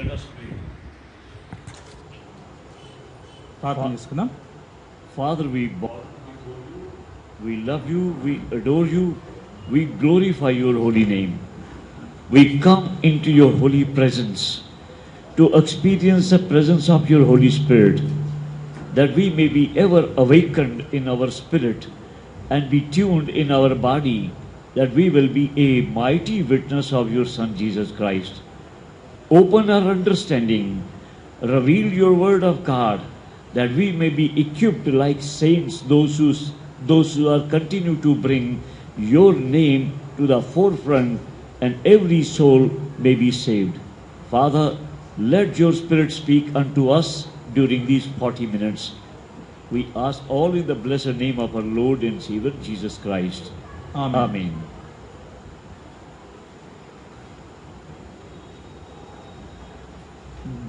Let us pray. ప్రార్థన చేసుకుందాం. Father, we bow before you. We love you. We adore you. We glorify your holy name. We come into your holy presence to experience the presence of your Holy Spirit, that we may be ever awakened in our spirit and be tuned in our body, that we will be a mighty witness of your Son Jesus Christ. Open our understanding, reveal your word of God, that we may be equipped like saints, those who are continue to bring your name to the forefront, and every soul may be saved. Father, let your Spirit speak unto us during these 40 minutes. We ask all in the blessed name of our Lord and Savior Jesus Christ. Amen. Amen.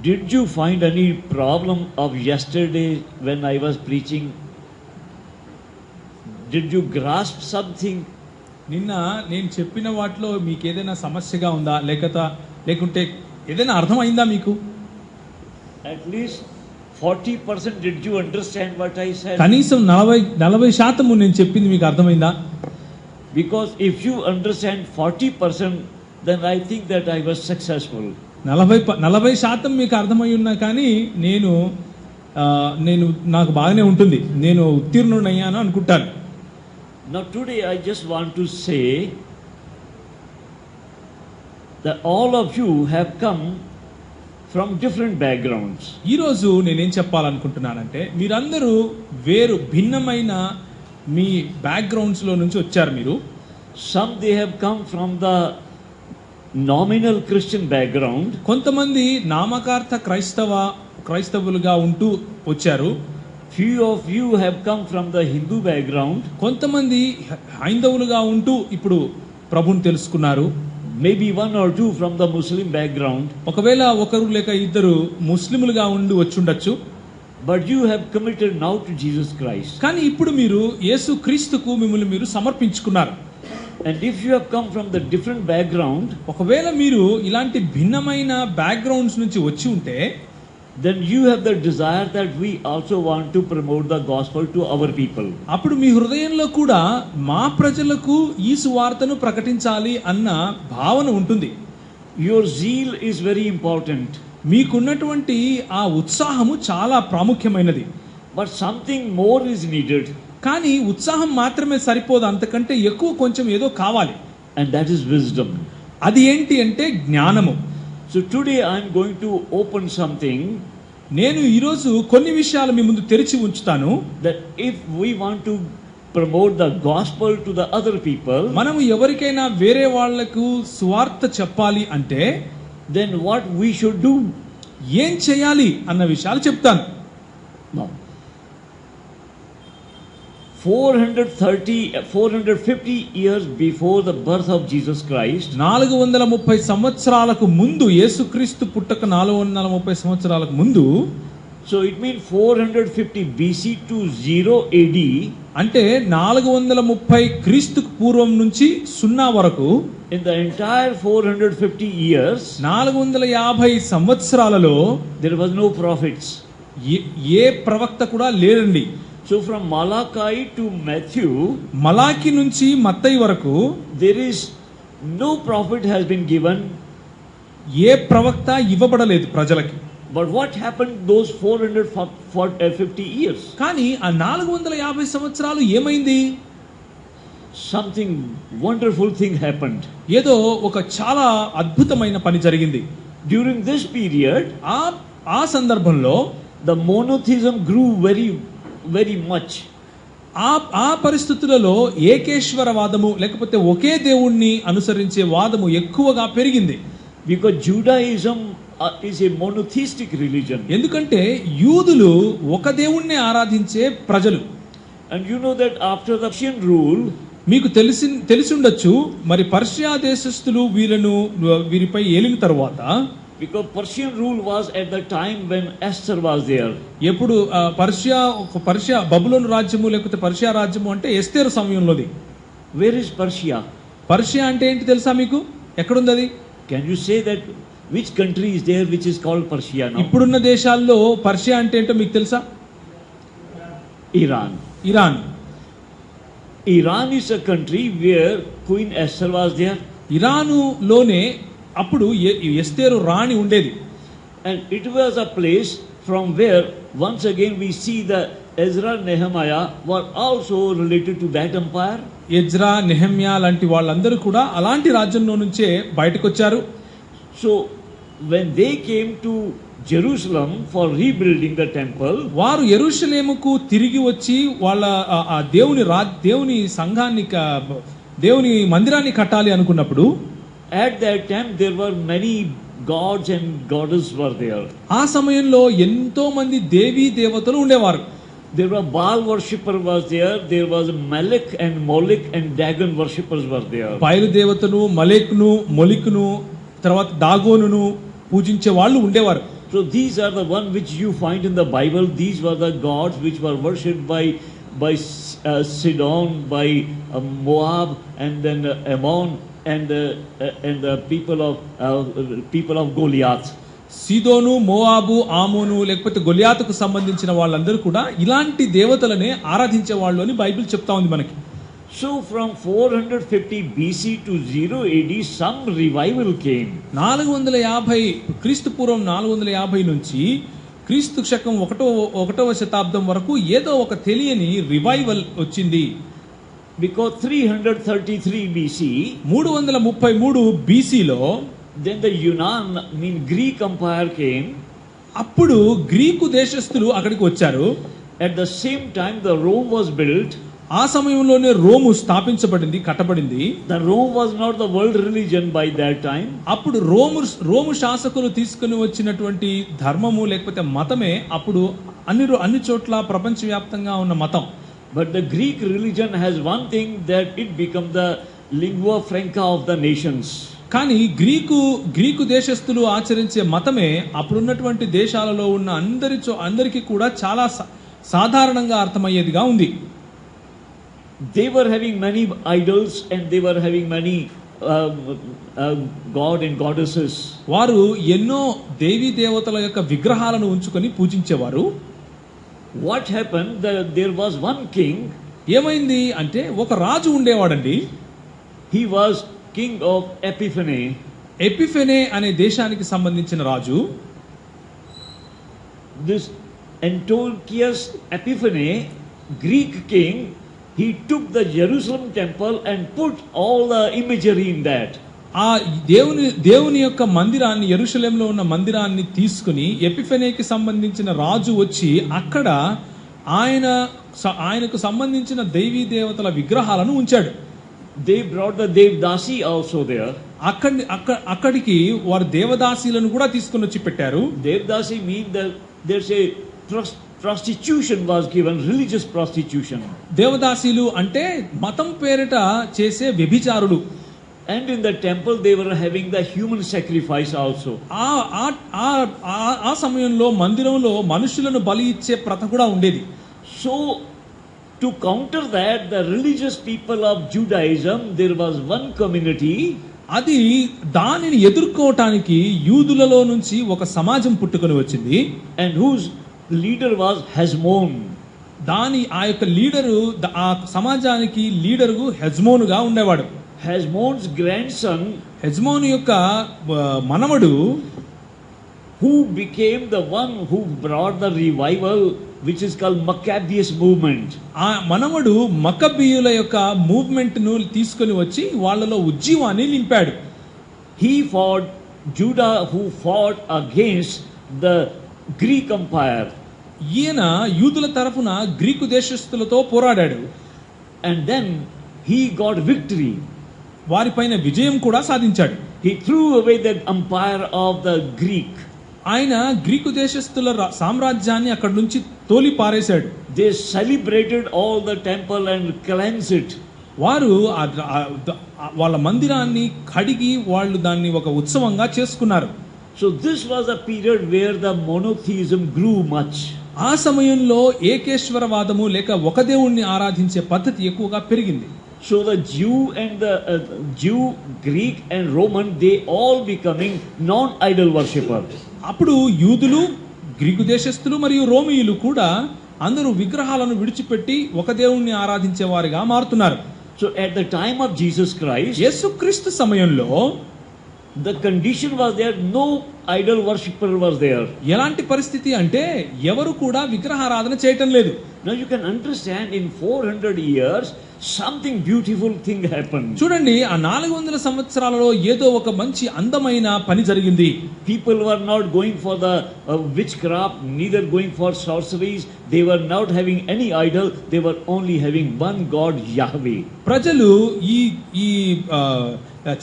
Did you find any problem of yesterday when I was preaching? Did you grasp something? నిన్న నేను చెప్పిన వాటిలో మీకు ఏదైనా సమస్యగా ఉందా, లేకుంటే ఏదైనా అర్థమైందా మీకు? At least 40% did you understand what I said? కనీసం 40% నేను చెప్పింది మీకు అర్థమైందా? Because if you understand 40%, then I think that I was successful. 40% మీకు అర్థమై ఉన్నా కానీ నేను నాకు బాగానే ఉంటుంది, నేను ఉత్తీర్ణుడయ్యాను అనుకుంటాను. Now today I just want to say that all of you have come from different backgrounds. ఈరోజు నేనేం చెప్పాలనుకుంటున్నానంటే, మీరందరూ భిన్నమైన మీ బ్యాక్గ్రౌండ్స్లో నుంచి వచ్చారు. మీరు Some they have come from the nominal Christian background. కొంతమంది నామకార్థ క్రైస్తవులుగా ఉంటూ వచ్చారు. Few of you have come from the Hindu background. కొంతమంది హైందవులుగా ఉంటూ ఇప్పుడు ప్రభుని తెలుసుకున్నారు. Maybe one or two from the Muslim background. ఒకవేళ ఒకరు లేక ఇద్దరు ముస్లిములుగా ఉండి వచ్చుండొచ్చు. But you have committed now to Jesus Christ. కానీ ఇప్పుడు మీరు యేసు క్రీస్తుకు మిమ్మల్ని మీరు సమర్పించుకున్నారు. And if you have come from the different background, ఒకవేళ మీరు ఇలాంటి భిన్నమైన బ్యాక్గ్రౌండ్స్ నుంచి వచ్చి ఉంటే, then you have the desire that we also want to promote the gospel to our people. అప్పుడు మీ హృదయంలో కూడా మా ప్రజలకు ఈ సువార్తను ప్రకటించాలి అన్న భావన ఉంటుంది. Your zeal is very important. మీకున్నటువంటి ఆ ఉత్సాహము చాలా ప్రాముఖ్యమైనది. But something more is needed. కానీ ఉత్సాహం మాత్రమే సరిపోదు, అంతకంటే ఎక్కువ కొంచెం ఏదో కావాలి. And that is wisdom. అది ఏంటి అంటే జ్ఞానము. So today I am going to open something. నేను ఈరోజు కొన్ని విషయాలు మీ ముందు తెరిచి ఉంచుతాను. That if we want to promote the gospel to the other people, మనం ఎవరికైనా వేరే వాళ్లకు సువార్త చెప్పాలి అంటే, then what we should do? ఏం చేయాలి అన్న విషయాలు చెప్తాను. Now 450 years before the birth of Jesus Christ, 430 సంవత్సరాలకు ముందు, యేసుక్రీస్తు పుట్టక 430 సంవత్సరాలకు ముందు, so it means 450 BC to 0 AD, అంటే 430 క్రీస్తుకు పూర్వం నుంచి 0 వరకు, in the entire 450 years, 450 సంవత్సరాలలో there was no prophets. ఏ ప్రవక్త కూడా లేరండి. So from Malachi to Matthew, మలాకి నుంచి మత్తయి వరకు there is no prophet has been given. ఏ ప్రవక్త ఇవ్వబడలేదు ప్రజలకి. But what happened those 450 years? కానీ ఆ 450 సంవత్సరాలు ఏమైంది? Something wonderful thing happened. ఏదో ఒక చాలా అద్భుతమైన పని జరిగింది. During this period, ఆ సందర్భంలో the monotheism grew very much. ఆ పరిస్థితులలో ఏకేశ్వరవాదము లేకపోతే ఒకే దేవుణ్ణి అనుసరించే వాదము ఎక్కువగా పెరిగింది. Because Judaism is a monotheistic religion. ఎందుకంటే యూదులు ఒక దేవుణ్ణి ఆరాధించే ప్రజలు. And you know that after the Persian rule, మీకు తెలిసి ఉండొచ్చు, మరి పర్షియా దేశస్థులు వీరిపై ఏలిన తరువాత, because Persian rule was at the time when Esther was there. ఎప్పుడు పర్షియా బబులోను రాజ్యము లేకపోతే పర్షియా రాజ్యము అంటే ఎస్తేరు సమయంలోది. Where is Persia? పర్షియా అంటే ఏంటి తెలుసా మీకు? ఎక్కడుంది అది? Can you say that which country is there which is called Persia now? ఇప్పుడున్న దేశాల్లో పర్షియా అంటే ఏంటో మీకు తెలుసా? Iran. Iran. Iran is a country where Queen Esther was there. ఇరానులోనే అప్పుడు ఎస్తేరు రాణి ఉండేది. And it was a place from where once again we see the Ezra, Nehemiah were also related to that empire. Ezra, Nehemiah లాంటి వాళ్ళందరూ కూడా అలాంటి రాజ్యంలో నుంచే బయటకు వచ్చారు. So when they came to Jerusalem for rebuilding the temple, వారు యెరూషలేముకు తిరిగి వచ్చి వాళ్ళ ఆ దేవుని సంఘాన్ని దేవుని మందిరాన్ని కట్టాలి అనుకున్నప్పుడు, at that time there were many gods and goddesses were there. ఆ సమయంలో ఎంతో మంది దేవీ దేవతలు ఉండేవారు. There were Baal worshipper was there. There was Malek and Molek and Dagon worshippers were there. బయలు దేవతను, మలేక్ను, మొలిక్ను, తర్వాత దాగోనును పూజించే వాళ్ళు ఉండేవారు. So these are the one which you find in the Bible. These were the gods which were worshipped by Sidon, by Moab, and then Ammon, and the people of Goliath. సీదోను, మోవాబు, ఆమోను లేకపోతే గొలియాతుకు సంబంధించిన వాళ్ళందరూ కూడా ఇలాంటి దేవతలనే ఆరాధించే వాళ్ళు అని బైబిల్ చెప్తా ఉంది మనకి. So from 450 BC to 0 AD some revival came. 450 క్రీస్తు పూర్వం 450 నుంచి క్రీస్తు శకం 1వ శతాబ్దం వరకు ఏదో ఒక తెలియని రివైవల్ వచ్చింది. Because 333 BC 333 BCలో then the Yunan, Greek empire came. అప్పుడు గ్రీకు దేశస్థులు అక్కడికి వచ్చారు. At the same time the Rome was built. ఆ సమయంలోనే రోము స్థాపించబడింది, కట్టబడింది. The Rome was not the world religion by that time. అప్పుడు రోము శాసకులు తీసుకుని వచ్చినటువంటి ధర్మము లేకపోతే మతమే అప్పుడు అన్ని చోట్ల ప్రపంచవ్యాప్తంగా ఉన్న మతం. But the Greek religion has one thing, that it became the lingua franca of the nations. కానీ గ్రీకు దేశస్థులు ఆచరించే మతమే అప్పుడున్నటువంటి దేశాలలో ఉన్న అందరికీ కూడా చాలా సాధారణంగా అర్థమయ్యేదిగా ఉంది. They were having many idols and they were having many god and goddesses. వారు ఎన్నో దేవీ దేవతల యొక్క విగ్రహాలను ఉంచుకొని పూజించేవారు. What happened? There was one king. ఏమైంది అంటే ఒక రాజు ఉండేవాడండి. He was king of Epiphane. ఎపిఫెనే అనే దేశానికి సంబంధించిన రాజు. This Antiochus Epiphanes, Greek king, he took the Jerusalem temple and put all the imagery in that. ఆ దేవుని యొక్క మందిరాన్ని, యెరూషలేంలో ఉన్న తీసుకుని ఎపిఫెనేకి సంబంధించిన రాజు వచ్చి అక్కడ ఆయనకు సంబంధించిన దేవీ దేవతల విగ్రహాలను ఉంచాడు. They brought the Devdasi also there. అక్కడికి వారు దేవదాసీలను కూడా తీసుకుని వచ్చి పెట్టారు. Devdasi means that there's a prostitution was given, religious prostitution. దేవదాసీలు అంటే మతం పేరిట చేసే వ్యభిచారులు. And in the temple they were having the human sacrifice also. ఆ సమయంలో మందిరంలో మనుషులను బలి ఇచ్చే ప్రథ కూడా ఉండేది. So to counter that, the religious people of Judaism, there was one community. అది దానిని ఎదుర్కోవటానికి యూదులలో నుంచి ఒక సమాజం పుట్టుకొని వచ్చింది. And whose leader was Hezmon. ఆ యొక్క లీడరు, ఆ సమాజానికి లీడరు హెజ్మోనుగా ఉండేవాడు. Hezmon's grandson, హెజ్మోను యొక్క మనవడు, who became the one who brought the revival, which is called Maccabees movement. ఆ మనవడు మక్కబీయుల యొక్క మూవ్మెంట్ ను తీసుకొని వచ్చి వాళ్ళలో ఉజ్జీవాన్ని నింపాడు. He fought Judah, who fought against the Greek empire. ఈయన యూదుల తరఫున గ్రీకు దేశస్థులతో పోరాడాడు. And then he got victory. వారిపైన విజయం కూడా సాధించాడు. He threw away the empire of the Greek. ఆయన గ్రీకు దేశస్థుల సామ్రాజ్యాన్ని అక్కడి నుంచి తోలి పారేశాడు. They celebrated all the temple and cleansed it. వారు వాళ్ళ మందిరాన్ని కడిగి వాళ్ళు దాన్ని ఒక ఉత్సవంగా చేసుకున్నారు. So this was a period where the monotheism grew much. ఆ సమయంలో ఏకేశ్వరవాదము లేక ఒక దేవుణ్ణి ఆరాధించే పద్ధతి ఎక్కువగా పెరిగింది. So the Jew and the Jew, Greek and Roman, they all becoming non-idol worshippers. అప్పుడు యూదులు, గ్రీకు దేశస్థులు మరియు రోమియులు కూడా అందరూ విగ్రహాలను విడిచిపెట్టి ఒక దేవుణ్ణి ఆరాధించే వారిగా మారుతున్నారు. So at the time of Jesus Christ, యేసుక్రీస్తు సమయంలో the condition was there, no idol worshipper was there. ఎలాంటి పరిస్థితి అంటే ఎవరు కూడా విగ్రహారాధన చేయటం లేదు. Now you can understand, in 400 years something beautiful thing happened. చూడండి, ఆ 400 సంవత్సరాలలో ఏదో ఒక మంచి అందమైన పని జరిగింది. People were not going for the witchcraft, neither going for sorceries. They were not having any idol. They were only having one God, Yahweh. ప్రజలు ఈ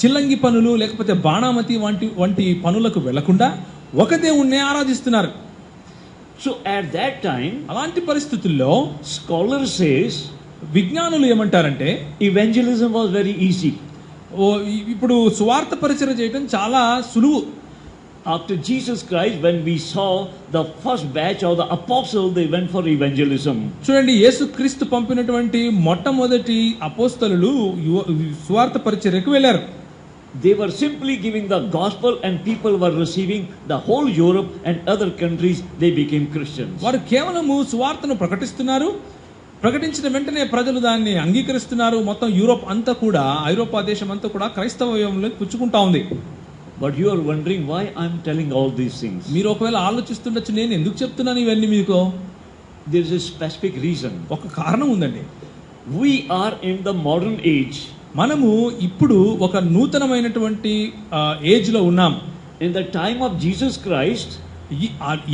చిల్లంగి పనులు లేకపోతే బాణామతి వంటి పనులకు వెళ్లకుండా ఒక దేవుణ్ణే ఆరాధిస్తున్నారు. So at that time, అలాంటి పరిస్థితుల్లో scholar says, విజ్ఞానులు ఏమంటారంటే evangelism was very easy. ఇప్పుడు సువార్త పరిచయం చేయడం చాలా సులువు. After Jesus Christ, when we saw the first batch of the apostles, they went for evangelism. చూడండి, యేసుక్రీస్తు పంపినటువంటి మొట్టమొదటి అపోస్తలులు సువార్త పరిచర్యకు వెళ్ళారు. They were simply giving the gospel and people were receiving. The whole Europe and other countries, they became Christians. వారు కేవలము సువార్తను ప్రకటిస్తున్నారు. ప్రకటించిన వెంటనే ప్రజలు దాన్ని అంగీకరిస్తున్నారు. మొత్తం యూరోప్ అంతా కూడా, ఐరోపా దేశం అంతా కూడా క్రైస్తవంలోకి పుచ్చుకుంటా ఉంది. But you are wondering why I am telling all these things. మీరు ఒకవేళ ఆలోచిస్తుండొచ్చు, నేను ఎందుకు చెప్తున్నాను ఇవన్నీ మీకు. There is a specific reason. ఒక కారణం ఉందండి. We are in the modern age. మనము ఇప్పుడు ఒక నూతనమైనటువంటి ఏజ్ లో ఉన్నాం. In the time of Jesus Christ,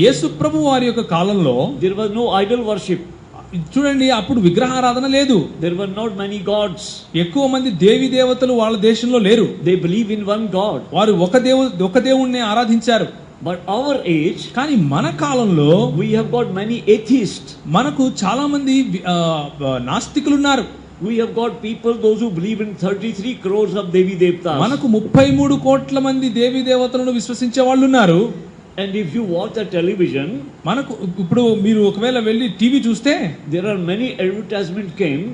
యేసు ప్రభు వారి యొక్క కాలంలో there was no idol worship. చూడండి, అప్పుడు విగ్రహారాధన లేదు. There were not many gods. ఎక్కువ మంది దేవి దేవతలు వాళ్ళ దేశంలో లేరు. They believe in one God. వారు ఒక దేవుణ్ణి ఆరాధించారు. But our age, కానీ మన కాలంలో we have got many atheists. మనకు చాలా మంది నాస్తికులు ఉన్నారు. We have got people, those who believe in 33 crores of Devi Devtas. మనకు 33 కోట్ల మంది దేవి దేవతలను విశ్వసించే వాళ్ళు ఉన్నారు. And if you watch the television, మనకు ఇప్పుడు మీరు ఒకవేళ వెళ్ళి టీవీ చూస్తే there are many advertisements came,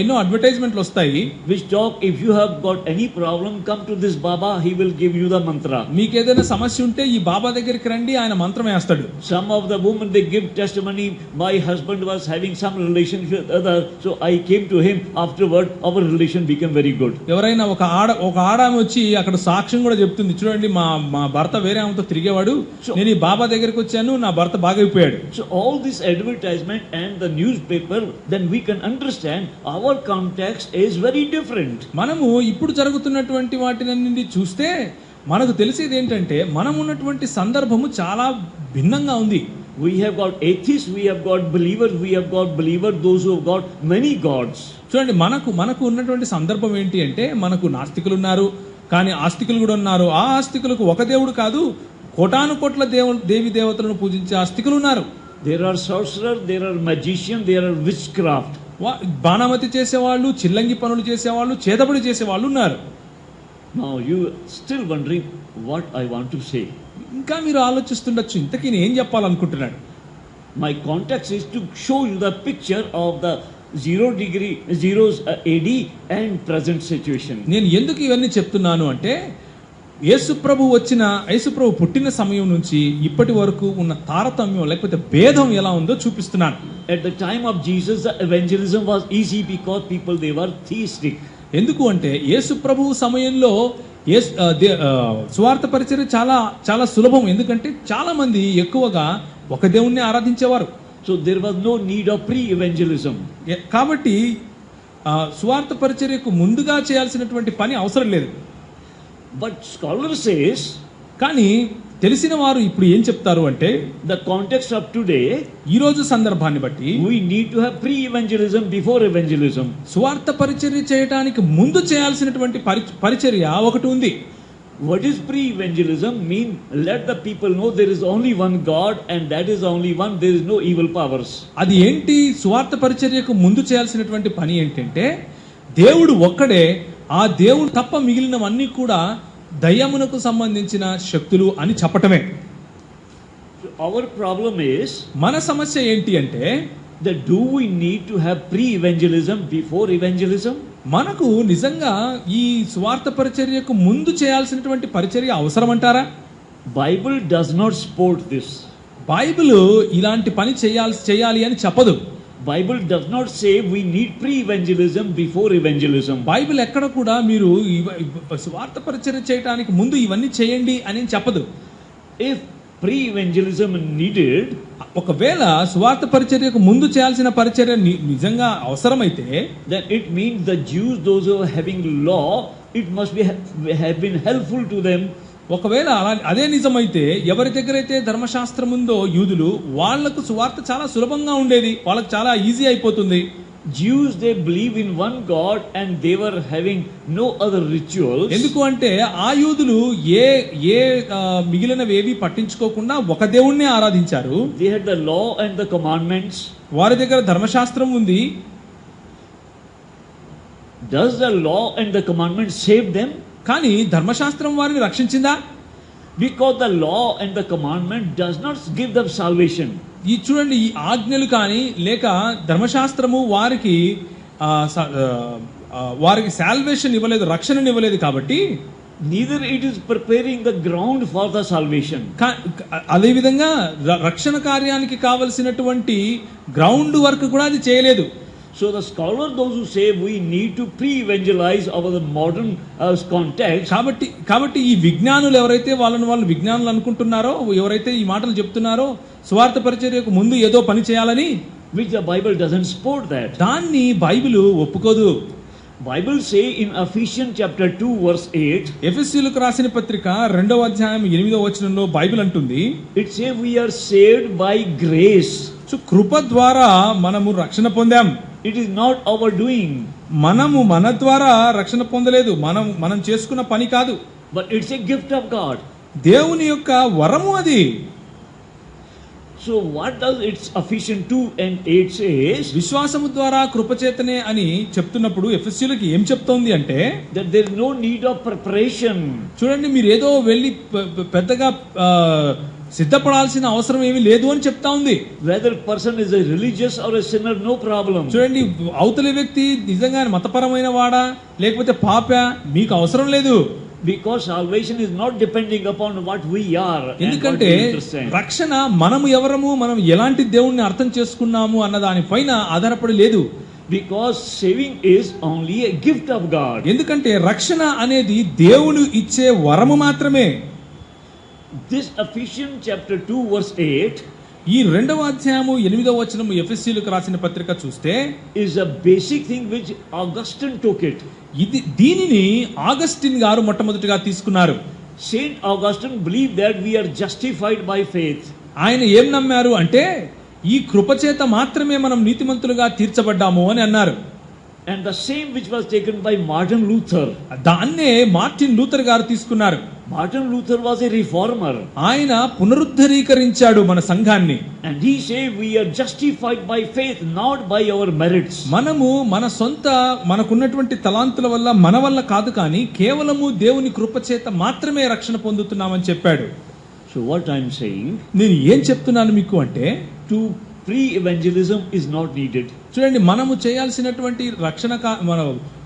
ఎన్నో అడ్వర్టైజ్మెంట్లు వస్తాయి. which talk, if you have got any problem, come to this Baba, he will give you the mantra. మీకు ఏదైనా సమస్య ఉంటే ఈ బాబా దగ్గరికి రండి, ఆయన మంత్రం వేస్తాడు. Some of the women, they give testimony, my husband was having some relationship with other, so I came to him, afterward our relation became very good. ఎవరైనా ఒక ఆడామె వచ్చి అక్కడ సాక్ష్యం కూడా చెప్తుంది, చూడండి మా భర్త వేరే ఆమెతో తిరిగేవాడు, నేను ఈ బాబా దగ్గరికి వచ్చాను, నా భర్త బాగైపోయాడు. So all this advertisement and the newspaper, then we can understand our context is very different. మనము ఇప్పుడు జరుగుతున్నటువంటి వాటిని చూస్తే మనకు తెలిసేది ఏంటంటే మనం ఉన్నటువంటి సందర్భము చాలా భిన్నంగా ఉంది. We have got atheists, we have got believers, those who have got many gods. చూడండి, మనకు ఉన్నటువంటి సందర్భం ఏంటి అంటే మనకు నాస్తికులు ఉన్నారు, కానీ ఆస్తికులు కూడా ఉన్నారు. ఆ ఆస్తికులకు ఒక దేవుడు కాదు, కోటాను కోట్ల దేవి దేవతలను పూజించే ఆస్తికులు ఉన్నారు. There are sorcerers, there are magicians, there are witchcraft. బాణామతి చేసేవాళ్ళు, చిల్లంగి పనులు చేసేవాళ్ళు, చేతబడి చేసేవాళ్ళు ఉన్నారు. Now you still wondering what I want to say. ఇంకా మీరు ఆలోచిస్తుండొచ్చు, ఇంతకీ నేను ఏం చెప్పాలనుకుంటున్నాడు. My context is to show you the picture of the 0 AD and present situation. నేను ఎందుకు ఇవన్నీ చెప్తున్నాను అంటే యేసుప్రభు పుట్టిన సమయం నుంచి ఇప్పటి వరకు ఉన్న తారతమ్యం లేకపోతే భేదం ఎలా ఉందో చూపిస్తున్నాను. At the time of Jesus, the evangelism was easy because people, they were theistic. ఎందుకు అంటే యేసుప్రభు సమయంలో సువార్త పరిచర్య చాలా చాలా సులభం. ఎందుకంటే చాలా మంది ఎక్కువగా ఒక దేవుణ్ణి ఆరాధించేవారు. So there was no need of pre-evangelism. కాబట్టి సువార్త పరిచర్యకు ముందుగా చేయాల్సినటువంటి పని అవసరం లేదు. But scholar says, కానీ తెలిసిన వారు ఇప్పుడు ఏం చెప్తారు అంటే the context of today, ఈ రోజు సందర్భాన్ని బట్టి we need to have pre-evangelism before evangelism. సువార్త పరిచర్య చేయడానికి ముందు చేయాల్సినటువంటి పరిచర్య ఒకటి ఉంది. What is pre-evangelism? Mean let the people know there is only one God and that is only one, there is no evil powers. అది ఏంటి? సువార్త పరిచర్యకు ముందు చేయాల్సినటువంటి పని ఏంటంటే దేవుడు ఒక్కడే, ఆ దేవుడు తప్ప మిగిలినవన్నీ కూడా దయ్యమునకు సంబంధించిన శక్తులు అని చెప్పటమే. Our problem is, మన సమస్య ఏంటి అంటే that do we need to have pre-evangelism before evangelism? మనకు నిజంగా ఈ సువార్త పరిచర్యకు ముందు చేయాల్సినటువంటి పరిచర్య అవసరం అంటారా? Bible does not support this. Bible ఇలాంటి పని చేయాలి అని చెప్పదు. Bible does not say we need pre-evangelism before evangelism. Bible ఎక్కడ కూడా మీరు సువార్త పరిచర్య చేయడానికి ముందు ఇవన్నీ చేయండి అని చెప్పదు. If pre-evangelism needed, ఒకవేళ సువార్త పరిచర్యకు ముందు చేయాల్సిన పరిచర్య నిజంగా అవసరమైతే, then it means the Jews, those who are having law, it must have been helpful to them. ఒకవేళ అదే నిజమైతే ఎవరి దగ్గర అయితే ధర్మశాస్త్రం ఉందో యూదులు, వాళ్లకు సువార్త చాలా సులభంగా ఉండేది, వాళ్ళకి చాలా ఈజీ అయిపోతుంది. Jews, they believe in one God and they were having no other rituals. ఎందుకు అంటే ఆ యూదులు ఏ మిగిలినవేవి పట్టించుకోకుండా ఒక దేవుణ్ణే ఆరాధించారు. They had the law and the commandments. వారి దగ్గర ధర్మశాస్త్రం ఉంది. Does the law and the commandments save them? కానీ ధర్మశాస్త్రం వారిని రక్షించిందా? Because the law and the commandment does not give them salvation. ఈ చూడండి, ఈ ఆజ్ఞలు కానీ లేక ధర్మశాస్త్రము వారికి సాల్వేషన్ ఇవ్వలేదు, రక్షణను ఇవ్వలేదు. కాబట్టి neither it is preparing the ground for the salvation. అదే విధంగా రక్షణ కార్యానికి కావలసినటువంటి గ్రౌండ్ వర్క్ కూడా అది చేయలేదు. So the scholars, those who say we need to pre-evangelize our modern context. కాబట్టి ఈ విజ్ఞానులు ఎవరైతే వాళ్ళు విజ్ఞానులు అనుకుంటున్నారో, ఎవరైతే ఈ మాటలు చెప్తున్నారో సువార్త పరిచర్యకు ముందు ఏదో పని చేయాలని, which the Bible doesn't support that. దాన్ని బైబిల్ ఒప్పుకోదు. Bible say in Ephesians chapter 2 verse 8. ఎఫెసీయులకు రాసిన పత్రిక 2వ అధ్యాయం 8వ వచనంలో బైబిల్ అంటుంది, it say we are saved by grace. So కృప ద్వారా మనము రక్షణ పొందాం. It is not our doing. మనము మన ద్వారా రక్షణ పొందలేదు, మనం చేసుకున్న పని కాదు. But it's a gift of God. దేవుని యొక్క వరము అది. So what does it's Ephesians 2 and 8 says? విశ్వాసము ద్వారా కృపచేతనే అని చెప్తున్నప్పుడు ఎఫెసీయులకు ఏం చెప్తోంది అంటే, that there is no need of preparation. చూడండి, మీరు ఏదో వెళ్ళి పెద్దగా సిద్ధపడాల్సిన అవసరం ఏమీ లేదు అని చెప్తా ఉంది. Whether person is a religious or a sinner, no problem. చూడండి, అవతలి వ్యక్తి నిజంగా మతపరమైన వాడా లేకపోతే పాపా, మీకు అవసరం లేదు. Because salvation is not depending upon what we are. ఎందుకంటే రక్షణ మనము ఎవరము, మనం ఎలాంటి దేవుణ్ణి అర్థం చేసుకున్నాము అన్న దానిపైన ఆధారపడి లేదు. Because saving is only a gift of God. ఎందుకంటే రక్షణ అనేది దేవుడు ఇచ్చే వరము మాత్రమే. This Ephesians chapter 2 verse 8, ఈ 2వ అధ్యాయము 8వ వచనము ఎఫెసీయులకు రాసిన పత్రిక చూస్తే, is a basic thing which Augustine took it. దీనిని ఆగస్టిన్ గారు మొట్టమొదటిగా తీసుకున్నారు. Saint Augustine believed that we are justified by faith. ఆయన ఏం నమ్మారు అంటే, ఈ కృపచేత మాత్రమే మనం నీతిమంతులుగా తీర్చబడ్డాము అని అన్నారు. And the same which was taken by Martin Luther. దాన్నే మార్టిన్ లూథర్ గారు తీసుకున్నారు. Martin Luther was a reformer. ఆయన పునరుద్ధరీకరించాడు మన సంఘాన్ని. And he said we are justified by faith, not by our merits. మనము మనకున్నటువంటి తలాంతుల వల్ల, మన వల్ల కాదు, కానీ కేవలము దేవుని కృపచేత మాత్రమే రక్షణ పొందుతున్నామని చెప్పాడు. So what I am saying, నేను ఏం చెప్తున్నాను మీకు అంటే, to pre-evangelism is not needed. చూడండి, మనము చేయాల్సినటువంటి మన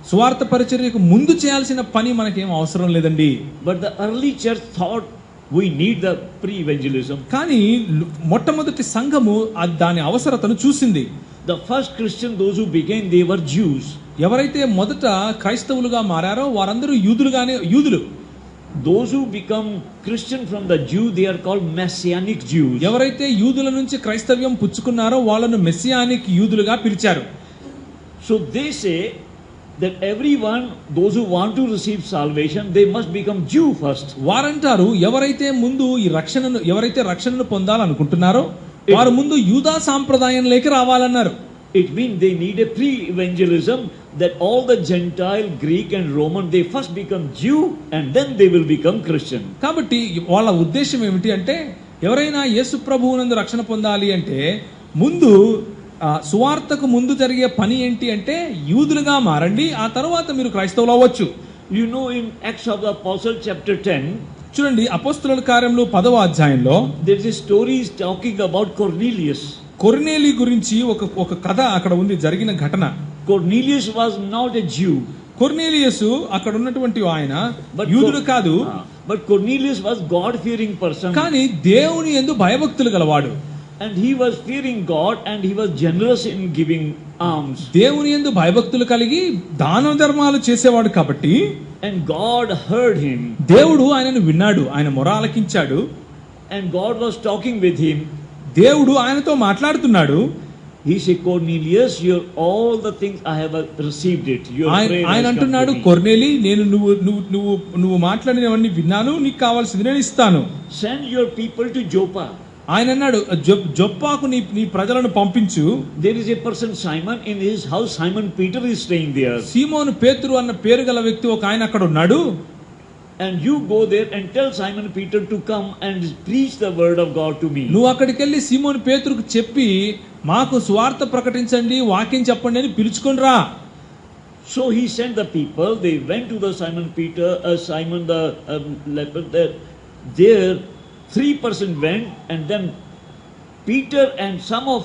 సువార్త పరిచర్యకు ముందు చేయాల్సిన పని మనకేం అవసరం లేదండి. But the early church thought we need the pre-evangelism. కానీ మొట్టమొదటి సంఘము దాని అవసరతను చూసింది. The first Christian, those who began, they were Jews. ఎవరైతే మొదట క్రైస్తవులుగా మారారో వారందరూ యూదులు. Those who become Christian from the Jew, they are called Messianic Jews. ఎవరైతే యూదుల నుంచి క్రైస్తవ్యం పుచ్చుకున్నారో వాళ్ళను మెస్సియానిక్ యూదులుగా పిలిచారు. So they say that everyone, those who want to receive salvation, they must become Jew first. వారంటారు, ఎవరైతే రక్షణను పొందాలనుకుంటున్నారో వారు ముందు యూదా సాంప్రదాయంలోకి రావాలన్నారు. It means they need a pre-evangelism, that all the Gentile, Greek and Roman, they first become Jew and then they will become Christian. కాబట్టి వాళ్ళ ఉద్దేశం ఏమిటి అంటే, ఎవరైనా యేసు ప్రభువునందు రక్షణ పొందాలి అంటే ముందు సువార్తకు ముందు జరిగే పని ఏంటి అంటే, యూదులుగా మారండి, ఆ తర్వాత మీరు క్రైస్తవులు అవ్వచ్చు. You know, in Acts of the Apostle chapter 10, చూడండి, అపోస్తలుల కార్యములు 10వ అధ్యాయంలో there is a story talking about Cornelius. కొర్నేలి గురించి ఒక కథ అక్కడ ఉంది, జరిగిన ఘటన. Cornelius was not a Jew. కొర్నేలియసు అక్కడ ఉన్నటువంటి ఆయన But యూదుడు కాదు, but Cornelius was God-fearing person. కానీ దేవుని యందు భయభక్తులు గలవాడు. And he was fearing God and he was generous in giving alms. దేవుని యందు భయభక్తులు కలిగి దాన ధర్మాలు చేసేవాడు కాబట్టి And God heard him. దేవుడు ఆయనను విన్నాడు, ఆయన మొర ఆలకించాడు. And God was talking with him. దేవుడు ఆయనతో మాట్లాడుతున్నాడు. He said, Cornelius, your all the things I have received it. Your prayer ఆయన has come అంటున్నాడు, to me. కొర్నేలి, నేను నువ్వు మాట్లాడినవన్నీ విన్నాను, నీకు కావాల్సింది నేను ఇస్తాను. Send your people to Joppa. ఆయన అన్నాడు, జొప్పాకు నీ ప్రజలను పంపించు. There is a person Simon in his house. Simon Peter is staying there. సీమోను పేతురు అన్న పేరు గల వ్యక్తి ఒక ఆయన అక్కడ ఉన్నాడు. And you go there and tell Simon Peter to come and preach the word of God to me. నువ్వు అక్కడికి వెళ్ళి సీమోను పేతురుకు చెప్పి మాకు సువార్త ప్రకటించండి, వాక్యం చెప్పండి అని పిలుచుకొని రా. So he sent the people. They went to the Simon Peter, Simon the leper. There, 3% went, and then Peter and some of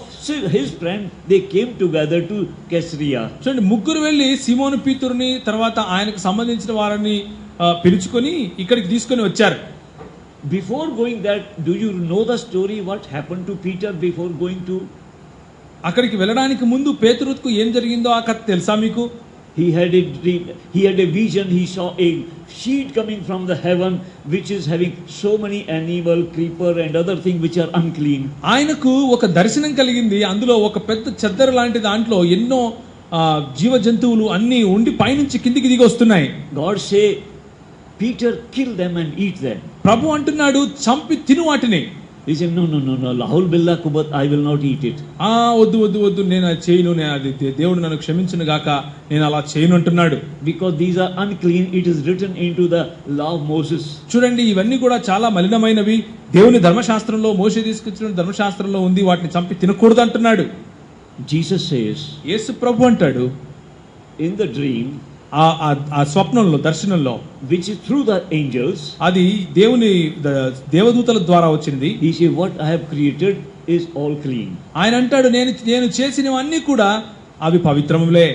his friends, they came together to Caesarea. చూడండి, ముగ్గురు వెళ్ళి సీమోను పేతురుని తర్వాత ఆయనకు సంబంధించిన వారిని పిలుచుకొని ఇక్కడికి తీసుకొని వచ్చారు. Before going that, do you know the story what happened to Peter before going to? అక్కడికి వెళ్ళడానికి ముందు పేతురుకు ఏం జరిగిందో ఆ కథ తెలుసా మీకు? He had a dream. He had a vision. He saw a sheet coming from the heaven, which is having so many animal, creeper, and other things which are unclean. ఆయనకు ఒక దర్శనం కలిగింది. అందులో ఒక పెద్ద చెద్దర లాంటి దాంట్లో ఎన్నో జీవ జంతువులు అన్ని ఉండి పైనుంచి కిందికి దిగి వస్తున్నాయి. God say, Peter, kill them and eat them. ప్రభు అంటున్నాడు, చంపి తిను వాటిని. He said, no, lahul billah kubat, I will not eat it. వద్దు నేను అది చేయను, అది దేవుడు నన్ను క్షమించును గాక, నేను అలా చేయను అంటున్నాడు. Because these are unclean, it is written into the law of Moses. చూడండి, ఇవన్నీ కూడా చాలా మలినమైనవి, దేవుని ధర్మశాస్త్రంలో, మోషే తీసుకొచ్చిన ధర్మశాస్త్రంలో ఉంది, వాటిని చంపి తినకూడదు అంటున్నాడు. Jesus says, యేసు ప్రభు అంటాడు, in the dream, ఆ స్వప్నంలో, దర్శనంలో, which is through the angels, అది దేవుని దేవదూతల ద్వారా వచ్చింది. he said, what I have created is all clean. ఆయన అంటాడు, నేను చేసినవన్నీ కూడా అవి పవిత్రములే.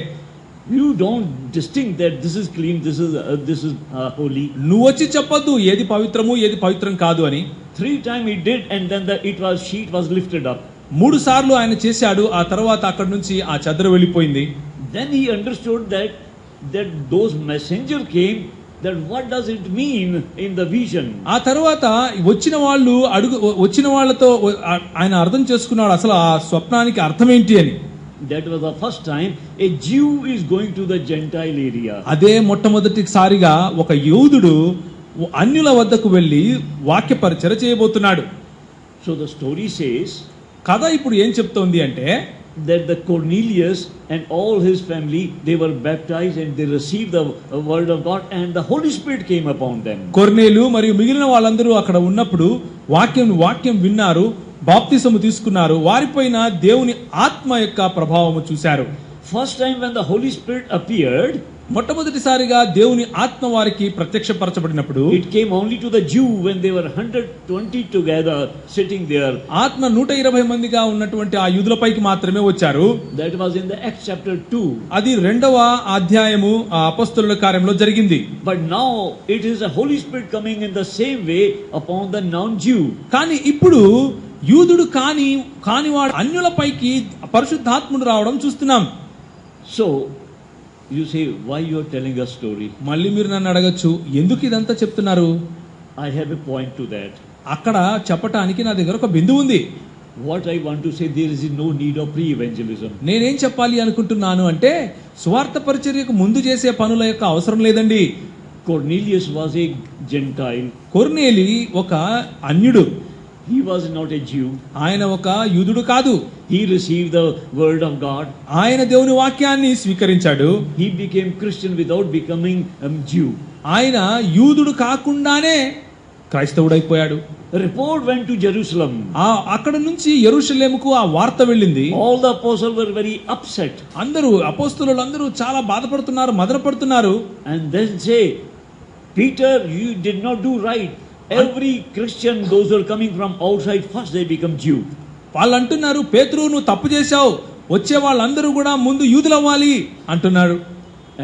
You don't distinct that this is clean, this is holy. నువ్వు వచ్చి చెప్పొద్దు ఏది పవిత్రము ఏది పవిత్రం కాదు అని. 3 times he did, and then sheet was lifted up. 3 సార్లు ఆయన చేశాడు. ఆ తర్వాత అక్కడి నుంచి ఆ చెదర వెళ్ళిపోయింది. Then he understood that those messenger came, that what does it mean in the vision. ఆ తర్వాత వచ్చిన వాళ్ళతో ఆయన అర్థం చేసుకున్నాడు అసలు ఆ స్వప్నానికి అర్థం ఏంటి అని. That was the first time a Jew is going to the Gentile area. అదే మొట్టమొదటిసారిగా ఒక యూదుడు అన్యుల వద్దకు వెళ్ళి వాక్య పరిచర్య చేయబోతున్నాడు. So the story says, కథ ఇప్పుడు ఏం చెప్తోంది అంటే, that the Cornelius and all his family, they were baptized and they received the word of God, and the Holy Spirit came upon them. కొర్నేలు మరియు మిగిలిన వాళ్ళందరూ అక్కడ ఉన్నప్పుడు వాక్యం విన్నారు, బాప్తిసము తీసుకున్నారు. వారిపైన దేవుని ఆత్మ యొక్క ప్రభావము చూశారు. First time when the Holy Spirit appeared, మొట్టమొదటిసారిగా దేవుని ఆత్మ వారికి ప్రత్యక్షపరచబడినప్పుడు, it came only to the Jew when they were 120 together sitting there. ఆత్మ 120 మందిగా ఉన్నటువంటి ఆ యూదులపైకి మాత్రమే వచ్చారు. That was in the Acts chapter 2. అది 2వ అధ్యాయము అపొస్తలుల కార్యంలో జరిగింది. But now it is the Holy Spirit coming in the same way upon the non-Jew. కానీ ఇప్పుడు యూదుడు కాని వాడు అన్యులపైకి పరిశుద్ధాత్ముడు రావడం చూస్తున్నాం. So you say, why you are telling a story? మళ్ళీ మీరు నన్ను అడగచ్చు, ఎందుకు ఇదంతా చెప్తున్నారు? I have a point to that. అక్కడ చెప్పటానికి నా దగ్గర ఒక బిందువు ఉంది. What I want to say, there is no need of pre-evangelism. నేనేం చెప్పాలి అనుకుంటున్నాను అంటే, సువార్త పరిచర్యకు ముందు చేసే పనుల యొక్క అవసరం లేదండి. Cornelius was a Gentile. కొర్నేలి ఒక అన్యుడు. He was not a Jew. ఆయన ఒక యూదుడు కాదు. He received the word of God. ఆయన దేవుని వాక్యాన్ని స్వీకరించాడు. He became Christian without becoming a Jew. ఆయన యూదుడు కాకుండానే క్రైస్తవుడైపోయాడు. Report went to Jerusalem. అక్కడ నుంచి యెరూషలేముకు ఆ వార్త వెళ్ళింది. All the apostles were very upset. అపోస్తలులందరూ చాలా బాధపడుతున్నారు, మదనపడుతున్నారు. And then say, Peter, you did not do right. Every Christian, those who are coming from outside, first they become Jew. వాళ్ళు అంటున్నారు, పేతురు నువ్వు తప్పు చేశావు, వచ్చే వాళ్ళందరూ కూడా ముందు యూదులవ్వాలి అంటున్నాడు.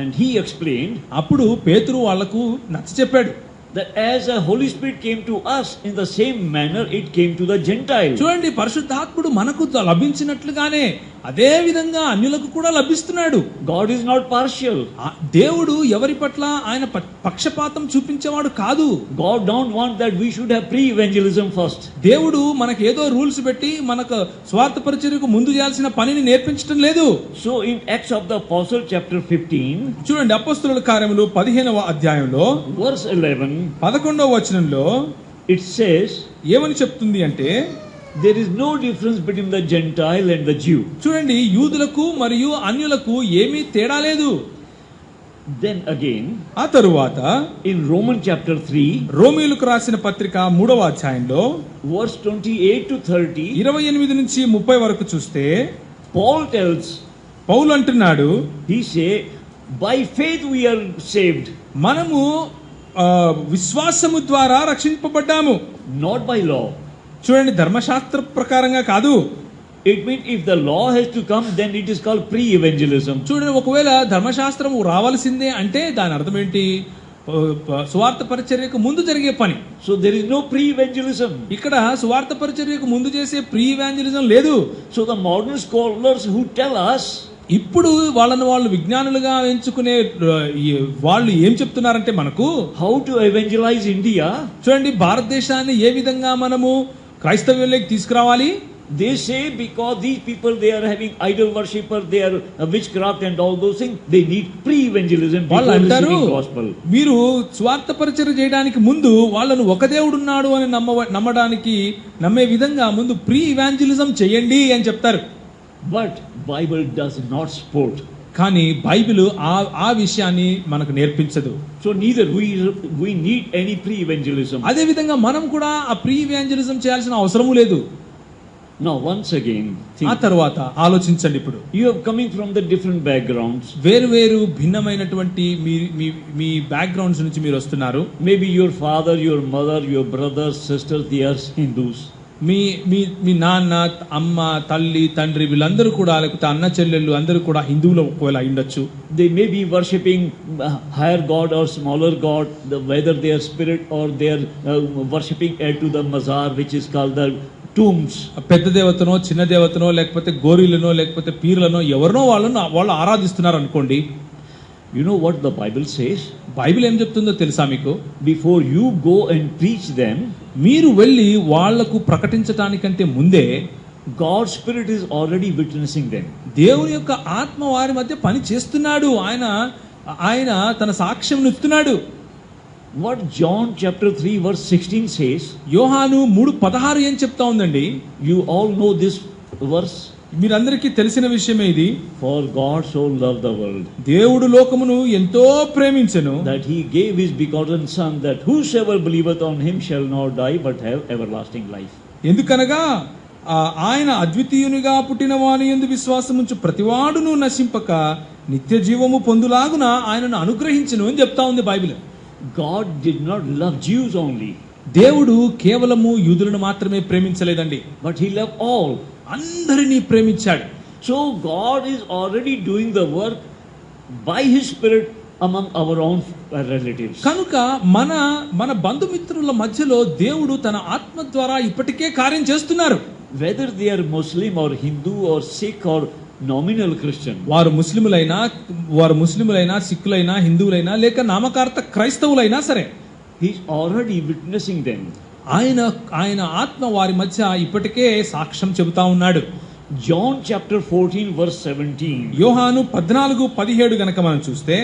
And he explained అప్పుడు పేతురు వాళ్లకు నచ్చ చెప్పాడు. that as the Holy Spirit came to us, in the same manner it came to the Gentiles. చూడండి, పరిశుద్ధాత్ముడు మనకు లభించినట్లుగానే అదే విధంగా అన్యులకు కూడా లభిస్తున్నాడు. God is not partial. దేవుడు ఎవరి పట్ల ఆయన పక్షపాతం చూపించేవాడు కాదు. God don't want that we should have pre-evangelism first. దేవుడు మనకు ఏదో రూల్స్ పెట్టి మనకు స్వార్థ పరిచర్యకు ముందు చేయాల్సిన పనిని నేర్పించడం లేదు. So in Acts of the Apostle chapter 15, చూడండి, అపొస్తలుల కార్యములు 15వ అధ్యాయంలో verse 11వ వచనంలో it says, ఏమని చెప్తుంది అంటే, there is no difference between the Gentile and the Jew. చూడండి, యూదులకు మరియు అన్యులకు ఏమీ తేడా లేదు. Then again, ఆ తరువాత in Romans chapter 3, రోమీయులకు రాసిన పత్రిక 3వ అధ్యాయంలో verse 28 to 30, 28 నుంచి 30 వరకు చూస్తే Paul tells, పౌలు అంటున్నాడు, he say, by faith we are saved, మనము విశ్వాసము ద్వారా రక్షింపబడ్డాము, not by law. చూడండి, ధర్మశాస్త్ర ప్రకారంగా కాదు. It means if the law has to come, then it is called pre-evangelism. చూడండి, ఒకవేళ ధర్మశాస్త్రము రావాల్సిందే అంటే దాని అర్థం ఏంటి? సువార్త పరిచర్యకు ముందు జరిగే పని. So there is no pre-evangelism. ఇక్కడ సువార్త పరిచర్యకు ముందు చేసే ప్రీ ఇవాంజలిజం లేదు. So the modern scholars who tell us, ఇప్పుడు వాళ్ళు విజ్ఞానులుగా ఎంచుకునే వాళ్ళు ఏం చెప్తున్నారంటే మనకు, how to evangelize India, చూడండి, భారతదేశాన్ని ఏ విధంగా మనము క్రైస్తవ్యంలోకి తీసుకురావాలి. they say because these people, they are having idol worshipper, they are witchcraft and all those things, they need pre-evangelism before receiving gospel. మీరు స్వార్థ పరిచర్య చేయడానికి ముందు వాళ్ళను ఒక దేవుడు ఉన్నాడు అని నమ్మే విధంగా ముందు ప్రీ ఇవాంజలిజం చేయండి అని చెప్తారు. But Bible does not support. కానీ బైబిల్ ఆ విషయాన్ని మనకు నేర్పించదు. So neither we need any pre-evangelism. అదే విధంగా మనం కూడా ఆ ప్రీ ఇవాంజలిజం చేయాల్సిన అవసరం లేదు. Now once again, ఆ తర్వాత ఆలోచించండి. ఇప్పుడు you are coming from the different backgrounds. వేరు భిన్నమైనటువంటి మీ బ్యాక్గ్రౌండ్స్ నుంచి మీరు వస్తున్నారు. Maybe your father, your mother, your brothers, sisters, they are Hindus. మీ నాన్న, అమ్మ, తల్లి, తండ్రి వీళ్ళందరూ కూడా, లేకపోతే అన్న చెల్లెళ్ళు అందరూ కూడా హిందువులు ఒకవేళ అయ్యుండొచ్చు. They may be worshipping higher god or smaller god, whether they are spirit or they are worshipping to the mazar, which is called the tombs. పెద్ద దేవతనో చిన్న దేవతనో లేకపోతే గోరీలనో లేకపోతే పీర్లనో ఎవరినో వాళ్ళు ఆరాధిస్తున్నారు అనుకోండి. You know what the Bible says? Bible ఏం చెప్తుందో తెలుసా మీకు? Before you go and preach them, మీరు వెళ్ళి వాళ్లకు ప్రకటించటానికంటే ముందే God's spirit is already witnessing them. దేవుని యొక్క ఆత్మ వారి మధ్య పని చేస్తున్నాడు. ఆయన తన సాక్ష్యం ఇస్తున్నాడు. What John chapter 3 verse 16 says, యోహాను 3:16 ఏం చెప్తా ఉందండి? you all know this verse. మీరందరికీ తెలిసిన విషయమే ఇది. For God so loved the world, దేవుడు లోకమును ఎంతో ప్రేమించెను, that he gave his begotten son, that whosoever believeth on him shall not die but have everlasting life. ఎందుకనగా ఆయన అద్వితీయునిగా పుట్టిన వాని యందు విశ్వాసముంచు ప్రతివాడును నశింపక నిత్య జీవము పొందులాగున ఆయనను అనుగ్రహించెను అని చెప్తా ఉంది Bible. God did not love Jews only. దేవుడు కేవలము యూదులను మాత్రమే ప్రేమించలేదండి, but he loved all. అందరినీ ప్రేమించాడు. So God is already doing the work by his spirit among our own relatives. కనుక మన బంధుమిత్రుల మధ్యలో దేవుడు తన ఆత్మ ద్వారా ఇప్పటికే కార్యం చేస్తున్నారు. Whether they are Muslim or Hindu or Sikh or nominal Christian, వారు ముస్లిములైనా సిక్కులైనా హిందువులైనా లేక నామకార్థ క్రైస్తవులైనా సరే, he is already witnessing them. ఆయన ఆత్మ వారి మధ్య ఇప్పటికే సాక్ష్యం చెబుతా ఉన్నాడు. John chapter 14 verse 17, యోహాను 14:17 గనక మనం చూస్తే,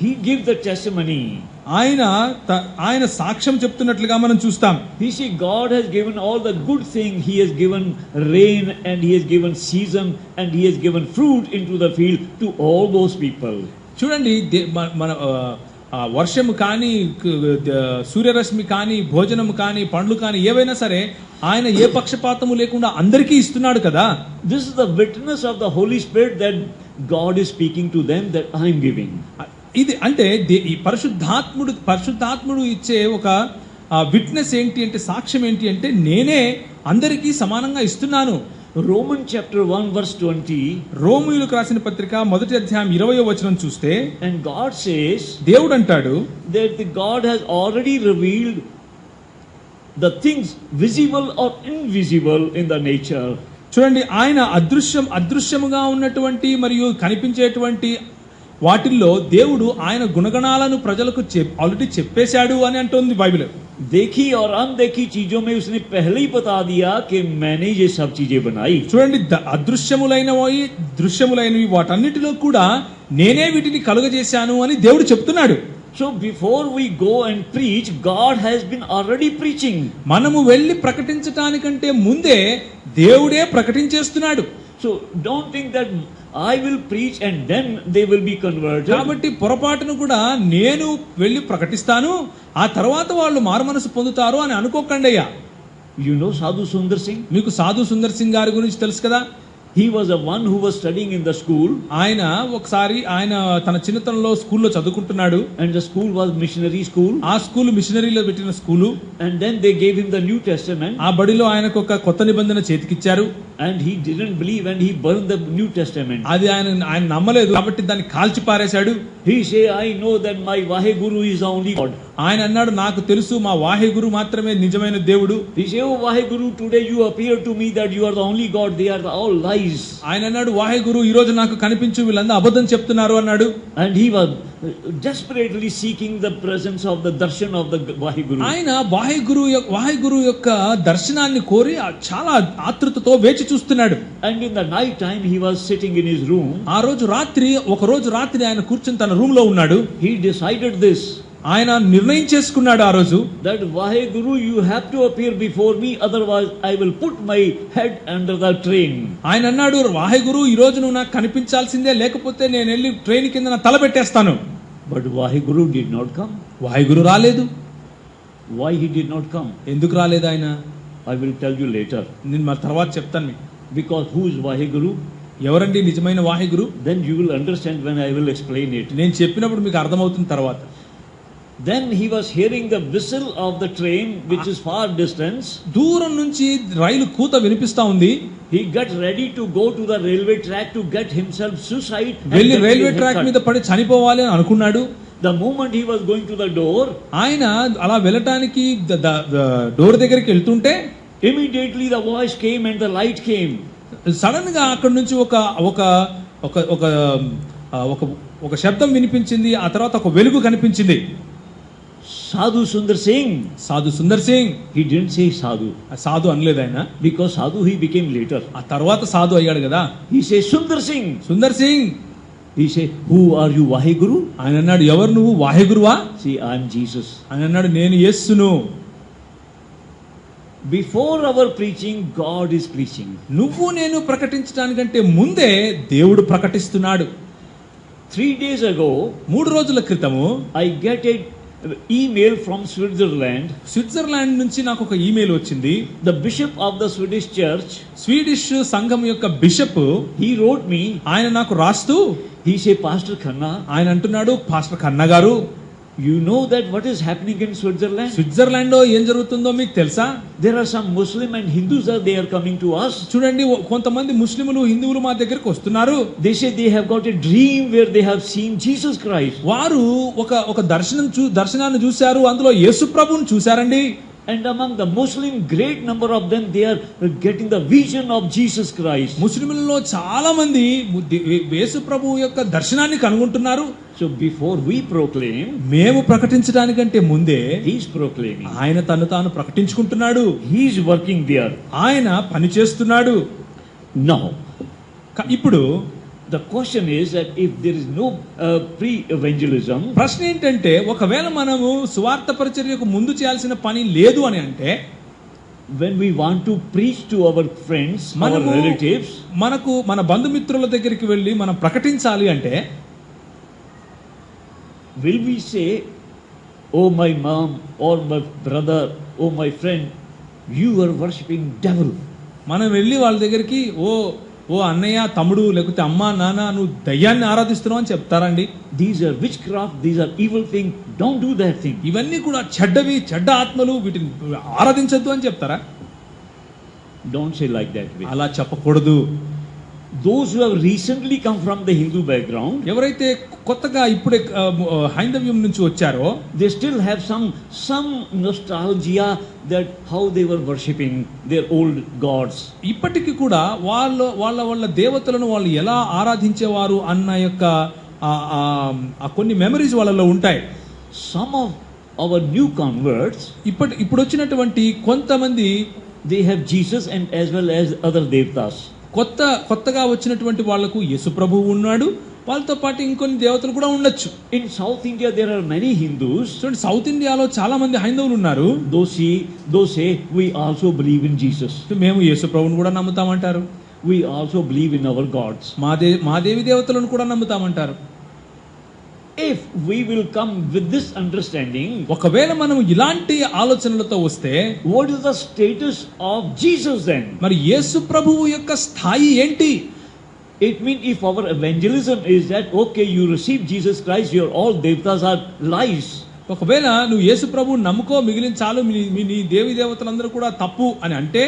he gives the testimony. ఆయన సాక్ష్యం చెప్తున్నట్లుగా మనం చూస్తాం. He see, God has given all the good thing. He has given rain and he has given season and he has given fruit into the field to all those people. చూడండి, మన వర్షము కానీ, సూర్యరశ్మి కానీ, భోజనము కానీ, పండ్లు కానీ ఏవైనా సరే ఆయన ఏ పక్షపాతము లేకుండా అందరికీ ఇస్తున్నాడు కదా. This is the witness of the Holy Spirit that God is speaking to them, that I am giving. ఇది అంటే ఈ పరిశుద్ధాత్ముడు ఇచ్చే ఒక విట్నెస్ ఏంటి అంటే, సాక్ష్యం ఏంటి అంటే, నేనే అందరికీ సమానంగా ఇస్తున్నాను. Romans chapter 1 verse 20. రోమీయులకు రాసిన పత్రిక 1వ అధ్యాయం 20వ వచనం చూస్తే And God says దేవుడు అంటాడు that the God has already revealed the things visible or invisible in the nature. చూడండి, ఆయన అదృశ్యముగా ఉన్నటువంటి మరియు కనిపించేటువంటి వాటిల్లో దేవుడు ఆయన గుణగణాలను ప్రజలకు ఆల్రెడీ చెప్పేశాడు అని అంటుంది బైబిల్. देखी और अनदेखी चीजों में उसने पहले ही बता दिया कि मैंने ये सब चीजें बनाई. చూడండి, అదృశ్యములైనవి దృశ్యములైనవి వాటన్నిటిలో కూడా నేనే వీటిని కలుగజేశాను అని దేవుడు చెప్తున్నాడు. So before we go and preach, God has been already preaching. మనము వెళ్ళి ప్రకటించటానికంటే ముందే దేవుడే ప్రకటించేస్తున్నాడు. So don't think that I will preach and then they will be converted. కాబట్టి పొరపాటును కూడా నేను వెళ్ళి ప్రకటిస్తాను ఆ తర్వాత వాళ్ళు మారుమనసు పొందుతారు అని అనుకోకండి అయ్యా. You know Sadhu Sundar Singh? మీకు సాధు సుందర్ సింగ్ గారి గురించి తెలుసు కదా. He was the one who was studying in the school. ఆయన ఒకసారి ఆయన తన చిన్నతనంలో స్కూల్లో చదువుకుంటున్నాడు. And the school was missionary school. ఆ స్కూల్ మిషనరీలో పెట్టిన school. And then they gave him the New Testament. ఆ బడిలో ఆయనకు ఒక కొత్త నిబంధన చేతికిచ్చారు. And he didn't believe and he burned the New Testament. అది ఆయన నమ్మలేదు కాబట్టి దాన్ని కాల్చి పారేశాడు. He say, I know that my Vaheguru is the only God. ఆయన అన్నాడు, నాకు తెలుసు మా వాహెగురు మాత్రమే నిజమైన దేవుడు. He say, oh Vaheguru, today you appear to me that you are the only God. They are all lies. ఆయన అన్నాడు, వాహెగురు ఈ రోజు నాకు కనిపించు, వీళ్ళందరూ అబద్ధం చెప్తున్నారు అన్నాడు. And he was desperately seeking the presence of the darshan of the Vaheguru. ఆయన వాహెగురు యొక్క దర్శనాన్ని కోరి చాలా ఆతృతతో వేచి చూస్తున్నాడు. And in the night time he was sitting in his room. ఒక రోజు రాత్రి ఆయన కూర్చుని తన రూమ్ లో ఉన్నాడు. He decided this. ఆయన నిర్ణయం చేసుకున్నాడు ఆ రోజు, that Vaheguru, you have to appear before me, otherwise I will put my head under the train. ఆయన అన్నాడు, వాహెగురు ఈ రోజు నువ్వు నాకు కనిపించాల్సిందే, లేకపోతే నేను వెళ్ళి ట్రైన్ కింద నా తల పెట్టేస్తాను. But Vaheguru did not come. Waheguru రాలేదు. Why he did not come? ఎందుకు రాలేదు ఆయన? I will tell you later. నేను మా తర్వాత చెప్తాను మీకు. Because who is Vaheguru? ఎవరండి నిజమైన Waheguru? Then you will understand when I will explain it. నేను చెప్పినప్పుడు మీకు అర్థమవుతుంది తర్వాత. Then he was hearing the whistle of the train which is far distance. దూరం నుంచి రైలు కూత వినిపిస్తా ఉంది. He got ready to go to the railway track to get himself suicide. వెళ్ళి రైల్వే ట్రాక్ మీద పడి చనిపోవాలి అని అనుకున్నాడు. The moment he was going to the door, ఆయన అలా వెళ్ళటానికి డోర్ దగ్గరికి వెళ్తుంటే immediately the voice came and the light came. Sudden గా అక్కడ నుంచి ఒక శబ్దం వినిపించింది. ఆ తర్వాత ఒక వెలుగు కనిపించింది. Sadhu Sundar Singh. సాధు Sundar Singh. He didn't say Sadhu. సాధు అనలేదు ఆయన. Because Sadhu he became later. ఆ తర్వాత సాధు అయ్యాడు కదా. He says Sundar Singh. Sundar Singh. He say, who are you, Vaheguru? ఆయన అన్నాడు, ఎవరు నువ్వు? వాహెగురువా? See, I am Jesus. ఆయన అన్నాడు, నేను యేసును. Before our preaching, God is preaching. నువ్వు నేను ప్రకటించడానికంటే ముందే దేవుడు ప్రకటిస్తున్నాడు. 3 days ago, 3 రోజుల క్రితము I get a email from Switzerland. Switzerland నుంచి నాకు ఒక ఈమెయిల్ వచ్చింది. The bishop of the Swedish church, Swedish సంఘం యొక్క బిషప్, he wrote me. ఆయన నాకు రాస్తూ He say, Pastor Khanna, ఆయన అంటున్నాడు, పాస్టర్ ఖన్నా గారు, you know that what is happening in Switzerland? Switzerland లో ఏం జరుగుతుందో మీకు తెలుసా? There are some Muslim and Hindus they are coming to us. చూడండి, కొంతమంది ముస్లింలు హిందువులు మా దగ్గరికి వస్తున్నారు. They say they have got a dream where they have seen Jesus Christ. వారు ఒక దర్శనాన్ని చూశారు, అందులో యేసు ప్రభువుని చూశారండి. And among the Muslim, great number of them, they are getting the vision of Jesus Christ. ముస్లింలలో చాలా మంది యేసు ప్రభువు యొక్క దర్శనాన్ని కనుగొంటున్నారు. So before we proclaim, మేము ప్రకటించడానికంటే ముందే he is proclaiming. ఆయన తను తాను ప్రకటించుకుంటున్నాడు. He is working there. ఆయన పని చేస్తున్నాడు. Now, ఇప్పుడు the question is that if there is no pre-evangelism, ప్రశ్న ఏంటంటే, ఒకవేళ మనము సువార్త పరిచర్యకు ముందు చేయాల్సిన పని లేదు అని అంటే, when we want to preach to our friends, our relatives, మన బంధుమిత్రుల దగ్గరికి వెళ్ళి మనం ప్రకటించాలి అంటే, will we say, oh my mom or my brother, oh my friend, you are worshipping devil? మనం వెళ్ళి వాళ్ళ దగ్గరికి ఓ అన్నయ్య, తమ్ముడు, లేకపోతే అమ్మ, నాన్న, నువ్వు దయ్యాన్ని ఆరాధిస్తున్నావు అని చెప్తారండి. These are witchcraft, these are evil things, don't do that thing. ఇవన్నీ కూడా చెడ్డ ఆత్మలు, వీటిని ఆరాధించొద్దు అని చెప్తారా? Don't say like that way. అలా చెప్పకూడదు. Those who have recently come from the Hindu background, ఎవరైతే కొత్తగా ఇప్పుడే హైందవ్యం నుంచి వచ్చారో they still have some nostalgia that how they were worshipping their old gods. ఇప్పటికీ కూడా వాళ్ళ దేవతలను వాళ్ళు ఎలా ఆరాధించేవారు అన్న యొక్క కొన్ని మెమరీస్ వాళ్ళలో ఉంటాయి. Some of our new converts, ఇప్పుడు వచ్చినటువంటి కొంతమంది, they have Jesus and as well as other devtas. కొత్తగా వచ్చినటువంటి వాళ్లకు యేసు ప్రభువు ఉన్నాడు, వాళ్ళతో పాటు ఇంకొన్ని దేవతలు కూడా ఉండొచ్చు. In South India there are many Hindus. చూడండి, సౌత్ ఇండియాలో చాలా మంది హైందవులు ఉన్నారు. Those say we also believe in Jesus. మేము యేసు ప్రభువును కూడా నమ్ముతామంటారు. We also believe in our gods. మా దేవి దేవతలను కూడా నమ్ముతామంటారు. If we will come with this understanding, ఒకవేళ మనం ఇలాంటి ఆలోచనలతో వస్తే what is the status of Jesus then? మరి యేసు ప్రభువు యొక్క స్థాయి ఏంటి? It means if our evangelism is that okay, you receive Jesus Christ, your all devtas are lies. ఒకవేళ నువ్వు యేసు ప్రభువుని నమ్ముకో, మిగిలిన చాలు, నీ దేవి దేవతలందరూ కూడా తప్పు అని అంటే,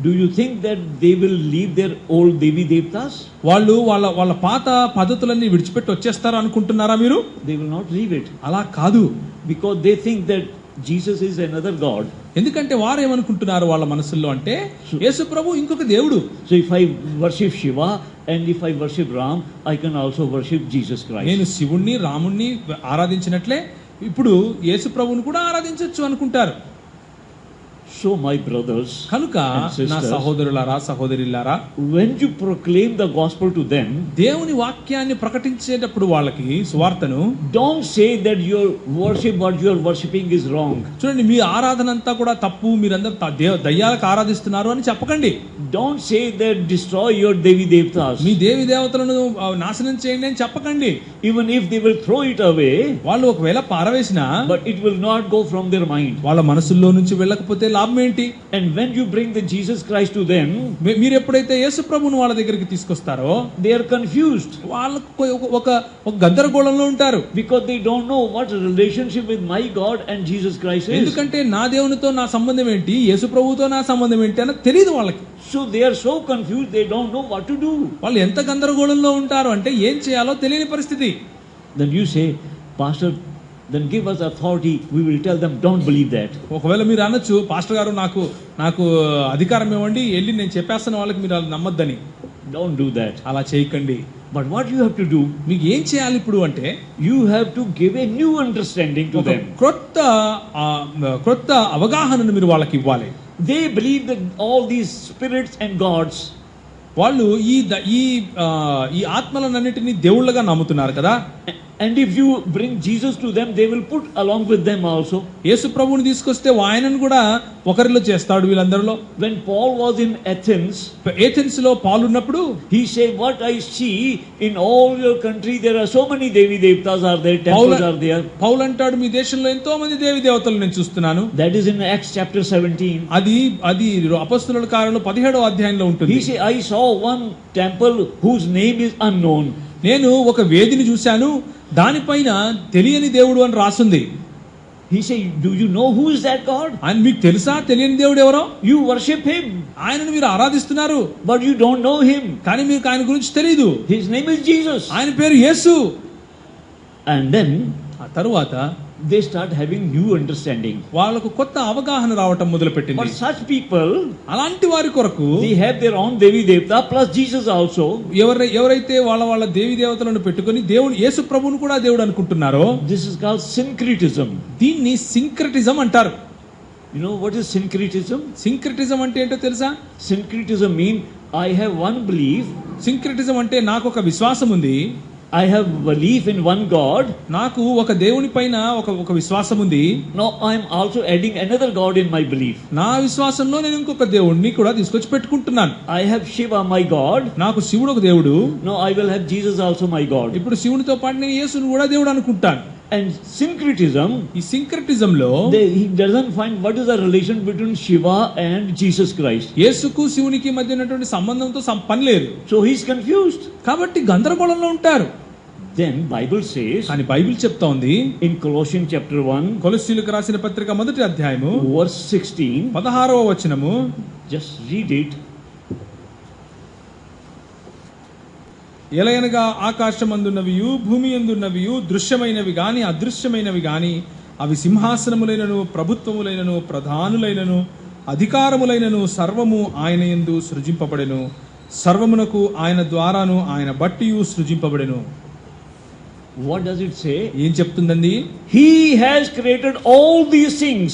do you think that they will leave their old devi devtas? వాళ్ళు వాళ్ళ పాత పద్ధతులన్నీ విడిచిపెట్టి వచ్చేస్తారు అనుకుంటున్నారా మీరు? They will not leave it. అలా కాదు. Because they think that Jesus is another god. ఎందుకంటే వారు ఏమనుకుంటున్నారు వాళ్ళ మనసుల్లో అంటే, యేసు ప్రభు ఇంకొక దేవుడు. So if I worship Shiva and if I worship Ram, I can also worship Jesus Christ. నేను శివుణ్ణి రాముణ్ణి ఆరాధించినట్లే ఇప్పుడు యేసు ప్రభువుని కూడా ఆరాధించొచ్చు అనుకుంటారు. So my brothers కనుక and sisters, నా సహోదరులారా సహోదరులారా, when you proclaim the gospel to them, దేవుని వాక్యాన్ని ప్రకటించేటప్పుడు వాళ్ళకి సువార్తను, don't say that your worship, what you are worshipping is wrong. చూడండి, మీ ఆరాధన అంతా కూడా తప్పు, మీరందరూ దయ్యాలకు ఆరాధిస్తున్నారు అని చెప్పకండి. Don't say that destroy your devi devtas. మీ దేవి దేవతలను నాశనం చేయండి అని చెప్పకండి. Even if they will throw it away, వాళ్ళు ఒకవేళ పారవేసినా but it will not go from their mind. వాళ్ళ మనసుల్లో నుంచి వెళ్ళకపోతే లాభం ఏంటి? And when you bring the Jesus Christ to them, మీరు ఎప్పుడైతే యేసు ప్రభువును వాళ్ళ దగ్గరికి తీసుకొస్తారో they are confused. వాళ్ళకు ఒక గందరగోళంలో ఉంటారు. Because they don't know what relationship with my God and Jesus Christ is. ఎందుకంటే నా దేవునితో నా సంబంధం ఏంటి, యేసు ప్రభువుతో నా సంబంధం ఏంటి అని తెలియదు వాళ్ళకి. So they are so confused, they don't know what to do. వాళ్ళు ఎంత గందరగోళంలో ఉంటారు అంటే ఏం చేయాలో తెలియని పరిస్థితి. Then you say, Pastor, then give us authority. We will tell them, don't believe that. ఒకవేళ మీరు అనొచ్చు, పాస్టర్ గారు నాకు అధికారం ఇవ్వండి, వెళ్ళి నేను చెప్పేస్తాను వాళ్ళకి, మీరు అలా నమ్మొద్దని. Don't do that. అలా చేయకండి. But what you have to do, మీకు ఏం చేయాలి ఇప్పుడు అంటే, you have to give a new understanding to them. క్రొత్త అవగాహనను మీరు వాళ్ళకి ఇవ్వాలి. They believe that all these spirits and gods, వాళ్ళు ఈ ఆత్మలన్నిటినీ దేవుళ్ళగా నమ్ముతున్నారు కదా. and if you bring Jesus to them, they will put along with them also. యేసు ప్రభువుని తీసుకొస్తే ఆయనను కూడా ఒకరిలో చేస్తాడు వీళ్ళందరిలో. When Paul was in Athens లో పాలు ఉన్నప్పుడు he said, what I see in all your country, there are so many devi devtas are there, temples are there. పౌలు అంటాడు, మీ దేశంలో ఎంతో మంది దేవి దేవతలు నేను చూస్తున్నాను. That is in Acts chapter 17. అది అపొస్తలుల కార్యాలు 17వ అధ్యాయంలో ఉంటుంది. He said, I saw one temple whose name is unknown. నేను ఒక వేదిని చూశాను, దానిపైన తెలియని దేవుడు అని రాసుంది. He said, do you know who is that God? ఆయన మీకు తెలుసా తెలియని దేవుడు ఎవరో? You worship him, ఆయనను మీరు ఆరాధిస్తున్నారు, but you don't know him. కానీ మీకు ఆయన గురించి తెలియదు. His name is Jesus. ఆయన పేరు యేసు. And then ఆ తరువాత they start having new understanding. వాళ్ళకు కొత్త అవగాహన రావటం మొదలుపెట్టింది. For such people, అలాంటి వారి కొరకు they have their own devi devta plus Jesus also. ఎవరైతే వాళ్ళ దేవి దేవతలను పెట్టుకొని దేవుడు యేసు ప్రభువును కూడా దేవుడు అనుకుంటున్నారో, this is called syncretism. దీన్ని సింక్రటిజం అంటారు. You know what is syncretism? సింక్రటిజం అంటే ఏంటో తెలుసా? Syncretism mean I have one belief. సింక్రటిజం అంటే నాకు ఒక విశ్వాసం ఉంది, I have belief in one God. నాకు ఒక దేవుని పైన ఒక విశ్వాసం ఉంది. Now I am also adding another God in my belief. నా విశ్వాసంలో నేను ఇంకొక దేవుడిని కూడా తీసుకొచ్చి పెట్టుకుంటున్నాను. I have Shiva my God. నాకు శివుడు ఒక దేవుడు. Now I will have Jesus also my God. ఇప్పుడు శివునితో పాటు నేను యేసుని కూడా దేవుడు అనుకుంటాను. And syncretism, ఈ సింక్రటిజం లో he doesn't find what is the relation between Shiva and Jesus Christ. యేసుకు శివునికి మధ్య ఉన్నటువంటి సంబంధంతో పని లేదు. So he is confused. కాబట్టి గందరగోళంలో ఉంటారు. Then Bible says, అని బైబిల్ చెప్తా ఉంది in Colossians chapter 1, కొలస్సీయులకు రాసిన పత్రిక 1వ అధ్యాయము verse 16, 16వ వచనము, Just read it. ఎలయనగా ఆకాశమందున్నవియు భూమి యందున్నవియు దృశ్యమైనవి గాని అదృశ్యమైనవి గాని అవి సింహాసనములైనను ప్రభుత్వములైనను ప్రధానులైనను అధికారములైనను సర్వము ఆయన యందు సృజింపబడెను. సర్వమునకు ఆయన ద్వారాను ఆయన బట్టియు సృజింపబడెను. What does it say? ఏం చెప్తుందండి? He has created all these things.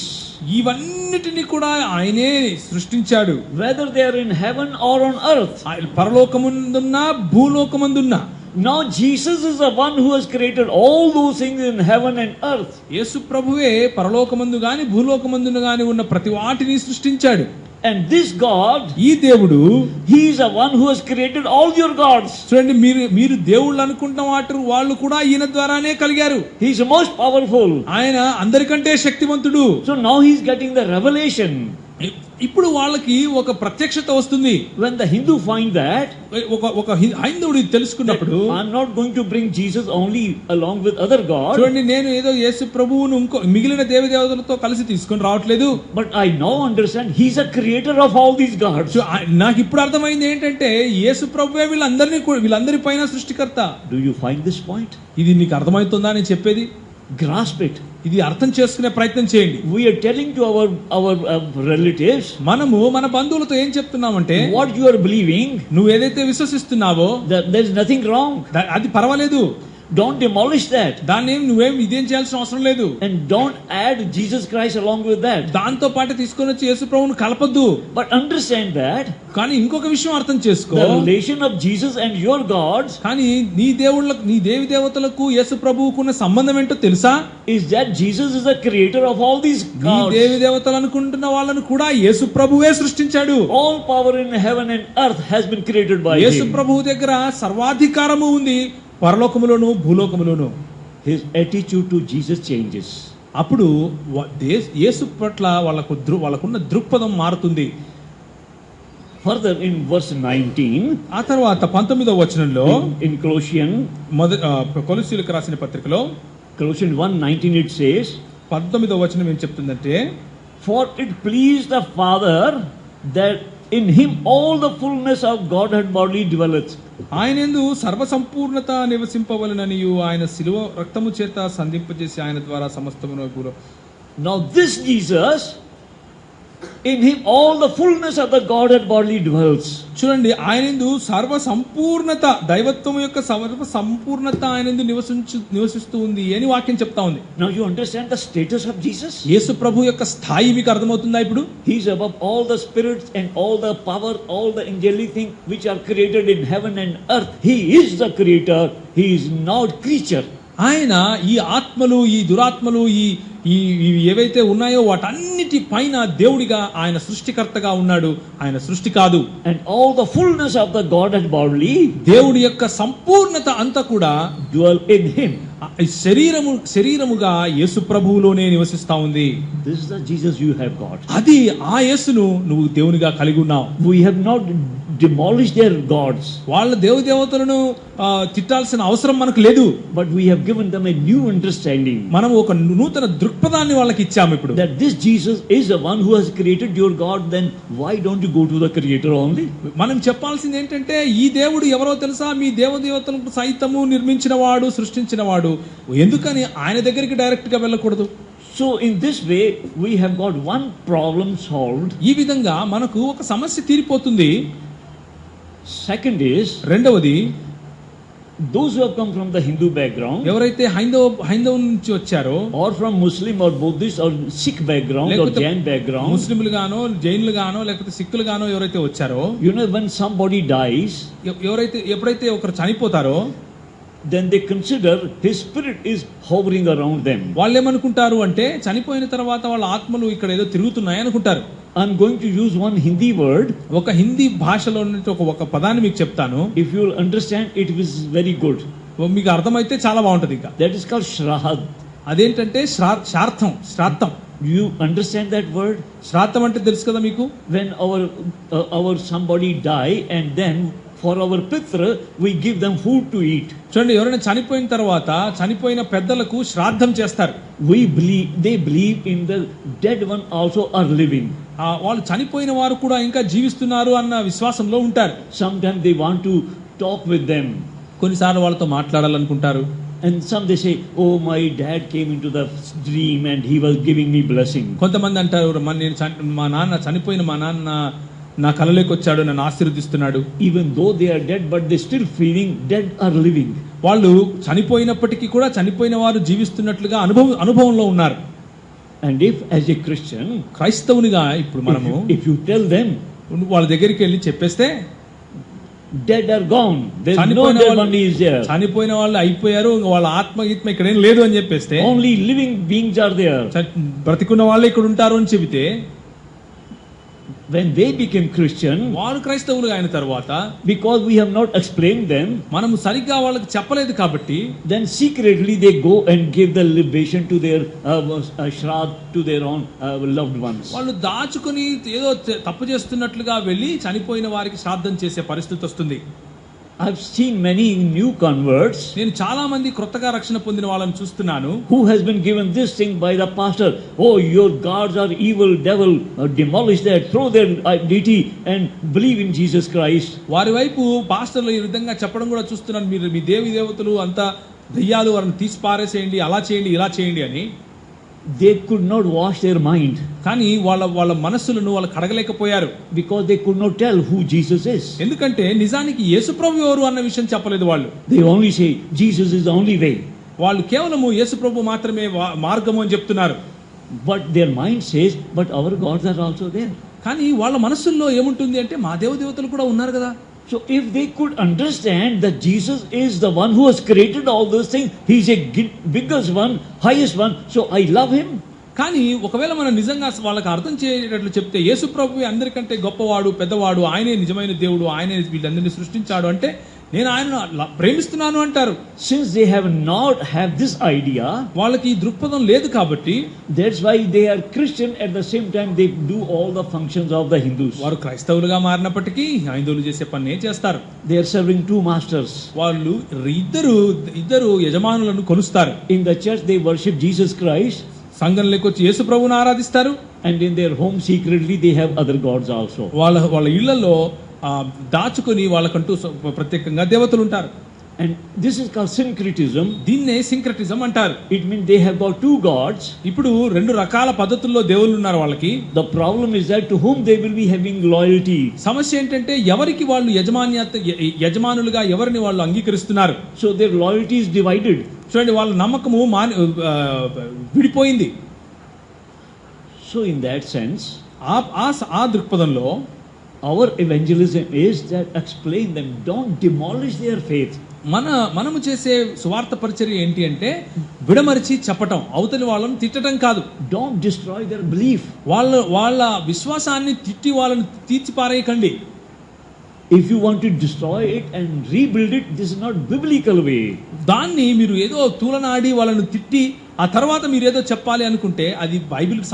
ఇవన్నిటిని కూడా ఆయనే సృష్టించాడు. Whether they are in heaven or on earth. పరలోకమందున్నా భూలోకమందున్నా. Now Jesus is the one who has created all those things in heaven and earth. యేసు ప్రభువే పరలోకమందు గాని భూలోకమందున గాని ఉన్న ప్రతి వాటిని సృష్టించాడు. And this God, ఈ దేవుడు, he is the one who has created all your gods. చూడండి, మీరు దేవుళ్ళు అనుకుంటున్న వాళ్ళు కూడా ఈయన ద్వారానే కలిగారు. He is the most powerful. ఆయన అందరికంటే శక్తివంతుడు. So now he is getting the revelation. ఇప్పుడు వాళ్ళకి ఒక ప్రత్యక్షత వస్తుంది. When the Hindu find that, ఒక హైందవుడు తెలుసుకున్నప్పుడు, I am not going to bring Jesus only along with other gods. చూడండి, నేను ఏదో యేసు ప్రభువును ఇంకో మిగిలిన దేవదేవతలతో కలిసి తీసుకొని రావట్లేదు. But I now understand he is a creator of all these gods. నాకు ఇప్పుడు అర్థమైంది ఏంటంటే యేసు ప్రభువే వీళ్ళందరి పైన సృష్టికర్త. Do you find this point? ఇది నీకు అర్థమవుతుందా నేను చెప్పేది? Grasp it. ఇది అర్థం చేసుకునే ప్రయత్నం చేయండి. We are telling to our relatives, మనము మన బంధువులతో ఏం చెప్తున్నామంటే, what you are believing, నువ్వు ఏదైతే విశ్వసిస్తున్నావో there is nothing wrong. అది పర్వాలేదు. Don't demolish that. దాన్ని నువ్వేం ఇదేం చేయాల్సిన అవసరం లేదు. And don't add Jesus Christ along with that. దాంతో పాటు తీసుకొని వచ్చి యేసు ప్రభువును కలపొద్దు. But understand that. కానీ ఇంకొక విషయం అర్థం చేసుకో. The relation of Jesus and your gods. కానీ నీ దేవుళ్ళకు, నీ దేవి దేవతలకు యేసు ప్రభువుకున్న సంబంధం ఏంటో తెలుసా? Is that Jesus is the creator of all these నీ gods. దేవి దేవతలు అనుకుంటున్న వాళ్ళను కూడా యేసు ప్రభువే సృష్టించాడు. All power in heaven and earth has been created by him. యేసు ప్రభువు దగ్గర సర్వాధికారము ఉంది, పరలోకములోను భూలోకములోను. His attitude to Jesus changes. అప్పుడు యేసు పట్ల వాళ్ళకున్న దృక్పథం మారుతుంది. Further in verse 19, ఆ తర్వాత 19వ వచనంలో, in Colossians కొలస్సీయులకు రాసిన పత్రికలో Colossians 1:19 it says, 19వ వచనం ఏం చెప్తుందంటే, for it pleased the Father that in him all the fullness of Godhead bodily dwelleth. ఆయనందు సర్వసంపూర్ణత నివసింపవలననియు ఆయన శిలువ రక్తము చేత సంధింపజేసి ఆయన ద్వారా సమస్తమును పూర్వ. Now this Jesus, in him all the fullness of the Godhead bodily dwells. చూడండి, ఆయనందు సర్వ సంపూర్ణత, దైవత్వం యొక్క సర్వ సంపూర్ణత ఆయనందు నివసిస్తూ ఉంది అని వాక్యం చెప్తా ఉంది. Now you understand the status of Jesus? యేసు ప్రభు యొక్క స్థాయి మీకు అర్థమవుతుందా ఇప్పుడు? He is above all the spirits and all the power, all the angelic things which are created in heaven and earth. He is the creator. He is not creature. ఆయన ఈ ఆత్మలు, ఈ దురాత్మలు, ఈ ఏవైతే ఉన్నాయో వాటన్నిటి పైన దేవుడిగా ఆయన సృష్టికర్తగా ఉన్నాడు. ఆయన సృష్టి కాదు. And all the fullness of the Godhead bodily, దేవుడి యొక్క సంపూర్ణత అంతా కూడా dwell in him. శరీరముగా యేసు ప్రభువులోనే నివసిస్తా ఉంది. This is the Jesus you have got. అది ఆ యేసును నువ్వు దేవునిగా కలిగి ఉన్నావు. We have not demolished their gods. వాళ్ళ దేవతలను తిట్టాల్సిన అవసరం మనకు లేదు. But we have given them a new understanding. మనం ఒక నూతన దృక్పథాన్ని వాళ్ళకి ఇచ్చాము ఇప్పుడు. That this Jesus is the one who has created your God, then why don't you go to the creator only? మనం చెప్పాల్సింది ఏంటంటే, ఈ దేవుడు ఎవరో తెలుసా? మీ దేవతలను సైతము నిర్మించిన వాడు, సృష్టించిన వాడు. ఎందుకని ఆయన దగ్గరికి డైరెక్ట్ గా వెళ్ళకూడదు? So in this way we have got one problem solved. ఈ విధంగా మనకు ఒక సమస్య తీరిపోతుంది. Second is, రెండవది, those who have come from the Hindu background, ఎవరైతే హైందవ నుంచి వచ్చారో, or from Muslim or Buddhist or Sikh background or Jain background, ముస్లింలు గానో జైన్లు గానో లేకపోతే సిక్కులు గానో ఎవరైతే వచ్చారో, you know, when somebody dies, ఎప్పుడైతే ఒకరు చనిపోతారో, then they consider his spirit is hovering around them. వాళ్ళు ఏమనుకుంటారు అంటే, చనిపోయిన తర్వాత వాళ్ళ ఆత్మలు ఇక్కడ ఏదో తిరుగుతున్నాయి అనుకుంటారు. I'm going to use one Hindi word. ఒక హిందీ భాషలో నుంచి ఒక పదాన్ని మీకు చెప్తాను. If you will understand, it is very good. మీకు అర్థమైతే చాలా బాగుంటది. ఇంకా that is called shrahad. అదేంటంటే శ్రాద్ధం. You understand that word? శ్రాద్ధం అంటే తెలుసు కదా మీకు? When our somebody die and then for our pitra we give them food to eat. చూడండి, ఎవరైనా చనిపోయిన తర్వాత చనిపోయిన పెద్దలకు శ్రాద్ధం చేస్తారు. They believe in the dead one also are living. వాళ్ళు చనిపోయిన వారు కూడా ఇంకా జీవిస్తున్నారు అన్న విశ్వాసంలో ఉంటారు. Sometimes they want to talk with them. కొన్నిసార్లు వాళ్ళతో మాట్లాడాలనుకుంటారు. And some they say, oh, my dad came into the dream and he was giving me blessing. కొంతమంది అంటారు, మా నాన్న చనిపోయిన మా నాన్న నా కలలోకి వచ్చాడు, నన్ను ఆశీర్వదిస్తున్నాడు. Even though they are dead, but they still feeling dead or living. వాళ్ళు చనిపోయినప్పటికీ కూడా చనిపోయిన వారు జీవిస్తున్నట్లుగా అనుభవంలో ఉన్నారు. And if as a Christian, క్రైస్తవునిగా ఇప్పుడు మనము if you tell them, వాళ్ళ దగ్గరికి వెళ్ళి చెప్పేస్తే dead are gone, there is no dead one is there, చనిపోయిన వాళ్ళు అయిపోయారు, వాళ్ళ ఆత్మ ఇక్కడ ఏం లేదు అని చెప్పేస్తే, only living beings are there, బ్రతికున్న వాళ్ళే ఇక్కడ ఉంటారు అని చెబితే, when they became Christian, వారు క్రైస్తవులు అయిన తర్వాత, because we have not explained them, మనము సరిగ్గా వాళ్ళకి చెప్పలేదు కాబట్టి, then secretly they go and give the libation to their shraddh to their own loved ones. వాళ్ళు దాచుకొని ఏదో తప్పు చేస్తున్నట్లుగా వెళ్ళి చనిపోయిన వారికి శ్రాద్ధం చేసే పరిస్థితి వస్తుంది. I've seen many new converts, నేను చాలా మంది కొత్తగా రక్షణ పొందిన వాళ్ళని చూస్తున్నాను, who has been given this thing by the pastor, oh, your gods are evil, devil, demolish that, throw their deity and believe in Jesus Christ. వారి వైపు పాస్టర్లు ఈ విధంగా చెప్పడం కూడా చూస్తున్నాను, మీరు మీ దేవతలు అంతా దెయ్యాలు, వారిని తీసి పారేసేయండి, అలా చేయండి, ఇలా చేయండి అని. They could not wash their mind, కానీ వాళ్ళ మనస్సులను వాళ్ళు కడగలేకపోయారు. because they could not tell who Jesus is. ఎందుకంటే నిజానికి యేసుప్రభు ఎవరు అన్న విషయం చెప్పలేదు వాళ్ళు. They only say Jesus is the only way. వాళ్ళు కేవలము యేసుప్రభు మాత్రమే మార్గము అని చెప్తున్నారు. But their mind says, but our gods are also there. కానీ వాళ్ళ మనస్సుల్లో ఏముంటుంది అంటే, మా దేవతలు కూడా ఉన్నారు కదా. So if they could understand that Jesus is the one who has created all those things, he is a biggest one, highest one, so I love him. కానీ ఒకవేళ మనం నిజంగా వాళ్ళకి అర్థం చేసేటట్లు చెప్తే, యేసు ప్రభువే అందరికంటే గొప్పవాడు, పెద్దవాడు, ఆయనే నిజమైన దేవుడు, ఆయనే వీళ్ళందరినీ సృష్టించాడు అంటే నేను ఆయనను ప్రేమిస్తున్నాను అంటారు. Since they have not have this idea, వాళ్ళకి ఈ దృక్పథం లేదు కాబట్టి, that's why they are Christian, at the same time they do all the functions of the Hindus. వారు క్రైస్తవులుగా మారినప్పటికీ హైందవులు చేసే పని చేస్తారు. They are serving two masters. వాళ్ళు ఇద్దరు యజమానులను కొలుస్తారు. In the church they worship Jesus Christ, సంఘంలోకి వచ్చి యేసు ప్రభువును ఆరాధిస్తారు. and in their home secretly they have other gods also. వాళ్ళ ఇళ్లలో దాచుకొని వాళ్ళకంటూ ప్రత్యేకంగా దేవతలు ఉంటారు. And this is called syncretism. దీన్నే సింక్రటిజం అంటారు. It means they have got two gods. ఇప్పుడు రెండు రకాల పద్ధతుల్లో దేవుళ్ళు ఉన్నారు వాళ్ళకి. The problem is that to whom they will be having loyalty. సమస్య ఏంటంటే ఎవరికి వాళ్ళు యజమానులుగా ఎవరిని వాళ్ళు అంగీకరిస్తున్నారు. So their loyalty is divided. చూడండి, వాళ్ళ నమ్మకము విడిపోయింది. So in that sense, ఆ దృక్పథంలో our evangelism is that explain them, don't demolish their faith. మనము చేసే సువార్త పరిచర్య ఏంటి అంటే, విడమరిచి చెప్పటం, అవతలి వాళ్ళని తిట్టడం కాదు. Don't destroy their belief. వాళ్ళ విశ్వాసాన్ని తిట్టి వాళ్ళని తీర్చిపారేయకండి. If you want to destroy it and rebuild it, this is not biblical way. దాన్ని మీరు ఏదో తూలనాడి వాళ్ళని తిట్టి ఆ తర్వాత మీరు ఏదో చెప్పాలి అనుకుంటే అది బైబిల్కి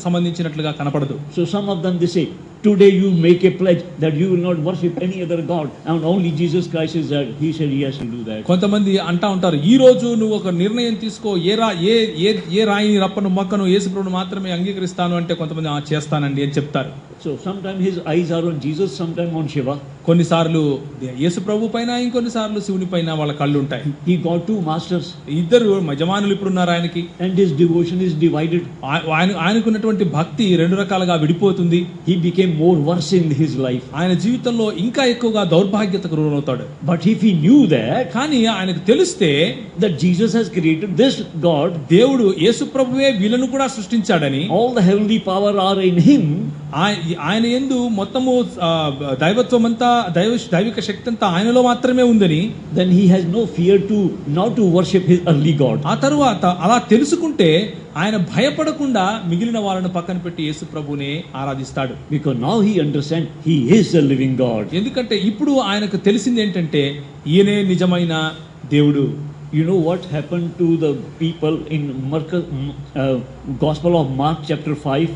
సంబంధించినట్లుగా కనపడదు. So some of them they say, today you make a pledge that you will not worship any other god and only Jesus Christ is that. He said he has to do that. కొంతమంది అంటా ఉంటారు, ఈ రోజు నువ్వు ఒక నిర్ణయం తీసుకో, ఏ రాయిని రప్పను మొక్కను యేసుప్రభువును మాత్రమే అంగీకరిస్తాను అంటే కొంతమంది చేస్తానండి అని చెప్తారు. So sometimes his eyes are on Jesus, sometimes on Shiva. కొన్నిసార్లు యేసుప్రభు పైన, ఇంకొన్నిసార్లు శివుని పైన వాళ్ళ కళ్ళు ఉంటాయి. He got two masters. ఇద్దరు యజమానులు ఇప్పుడు ఉన్నారు ఆయనకి. And his devotion is divided. ఆయనకున్నటువంటి భక్తి రెండు రకాలుగా విడిపోతుంది. He became more worse in his life. ఆయన జీవితంలో ఇంకా ఎక్కువగా దౌర్భాగ్యతకు గురవుతాడు. But if he knew that, కానీ ఆయనకు తెలిస్తే that Jesus has created this God, దేవుడు యేసుప్రభువే వీళ్ళను కూడా సృష్టించాడని, all the heavenly power are in him, ఆయన యందు మొత్తము దైవత్వం అంతా, దైవిక శక్తి అంతా ఆయనలో మాత్రమే ఉందని, then he has no fear to not to worship his earthly god. ఆ తరువాత అలా తెలుసుకుంటే ఆయన భయపడకుండా మిగిలిన వాళ్ళను పక్కన పెట్టి యేసు ప్రభువునే ఆరాధిస్తాడు. Because now he understands he is the living God. ఎందుకంటే ఇప్పుడు ఆయనకు తెలిసింది ఏంటంటే ఈయనే నిజమైన దేవుడు. You know what happened to the people in Gospel of Mark chapter 5?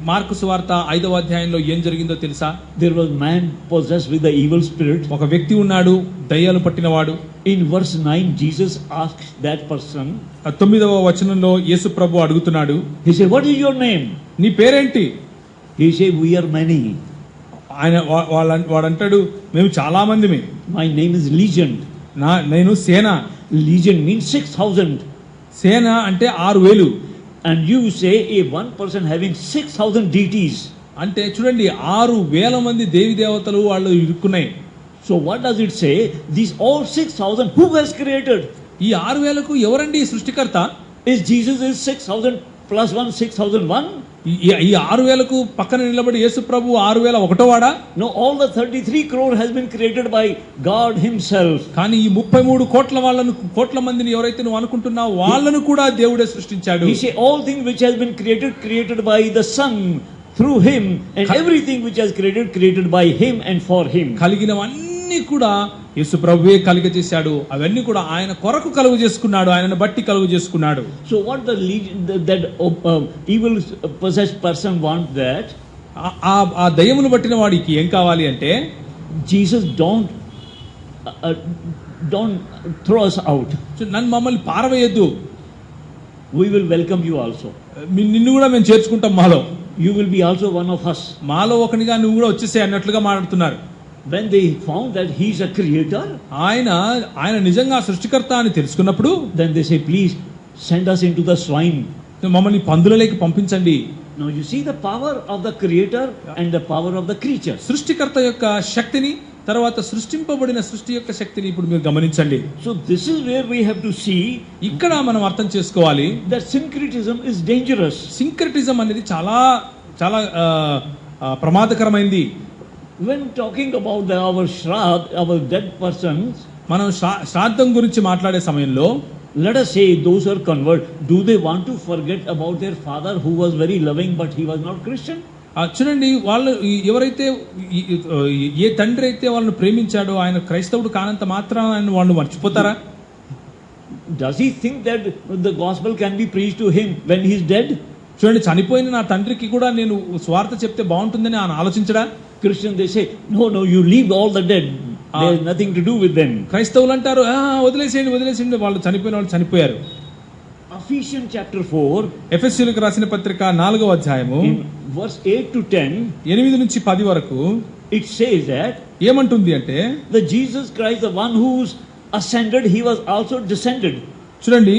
Mark సువార్త 5వ అధ్యాయంలో ఏం జరిగిందో తెలుసా? There was man possessed with the evil spirit. ఒక వ్యక్తి ఉన్నాడు, దయ్యాలు పట్టినవాడు. In verse 9 Jesus asked that person, 9వ వచనంలో యేసు ప్రభు అడుగుతున్నాడు, he said, what is your name? నీ పేరేంటి? He say, we are many. ఆయన వాడంటాడు మేము చాలా మందిమే, My name is Legion. నేను సేన. Legion means 6,000. సేన అంటే 6,000. And you say a one person having 6,000 deities. అంటే చూడండి 6,000 మంది దేవి దేవతలు వాళ్ళు ఇరుక్కున్నాయి. So what does it say? These all 6,000 who has created? ఈ 6,000కు ఎవరండి సృష్టికర్త? Is Jesus is 6,000 plus 1 6,001? ఈ 6,000కు పక్కన నిలబడి యేసు ప్రభు 6,001వ వాడా? No, all the 33 crore has been created by God himself. కానీ ఈ 33 కోట్ల మందిని ఎవరైతే నువ్వు అనుకుంటున్నావు వాళ్ళను కూడా దేవుడే సృష్టించాడు. He say all things which has been created by the Son through him, and everything which has created by him and for him. కలిగినవన్నీ కూడా యేసు ప్రభువే కలుగజేశాడు. అవన్నీ కూడా ఆయన కొరకు కలుగు చేసుకున్నాడు, ఆయనను బట్టి కలుగు చేసుకున్నాడు. So what that evil possessed person want that? ఆ దయ్యమును బట్టిన వాడికి ఏం కావాలి అంటే Jesus don't throw us out. నన్ను మమ్మల్ని పారవేయద్దు, We will welcome you also. నిన్ను కూడా మేము చేర్చుకుంటాం మాలో. You will be also one of us. మాలో ఒకనిగా నువ్వు కూడా వచ్చేసే అన్నట్లుగా మాట్లాడుతున్నారు. When they found that he is a creator, ఆయన నిజంగా సృష్టికర్త అని తెలుసుకున్నప్పుడు then they say, please send us into the swine. మమ్మల్ని పందులలోకి పంపించండి. Now you see the power of the creator and the power of the creature. సృష్టికర్త యొక్క శక్తిని, తర్వాత సృష్టింపబడిన సృష్టి యొక్క శక్తిని ఇప్పుడు మీరు గమనించండి. So this is where we have to see, ఇక్కడ మనం అర్థం చేసుకోవాలి that syncretism is dangerous. సింక్రటిజం అనేది చాలా చాలా ప్రమాదకరమైంది. When talking about our shraddh, our dead persons, మనం శ్రాద్ధం గురించి మాట్లాడే సమయంలో let us say those who are convert, do they want to forget about their father who was very loving but he was not Christian? చూడండి, వాళ్ళు ఎవరైతే ఏ తండ్రి అయితే వాళ్ళని ప్రేమించాడో ఆయన క్రైస్తవుడు కానంత మాత్రాన వాళ్ళు మర్చిపోతారా? Does he think that the gospel can be preached to him when he is dead? చూడండి, చనిపోయిన నా తండ్రికి కూడా నేను స్వార్థ చెప్తే బాగుంటుందని ఆయన ఆలోచించడా? Christian they say, no, you leave all the dead. There is nothing to do with them. క్రైస్తవులు అంటారు వదిలేసేయండి, వాళ్ళు చనిపోయారు. Ephesians chapter 4, ఎఫెసీయులకు రాసిన పత్రిక 4వ అధ్యాయము in verse 8 to 10, 8 నుంచి 10 వరకు it says that ఏమంటుంది అంటే, the Jesus Christ, the one who's ascended, he was also descended. చూడండి,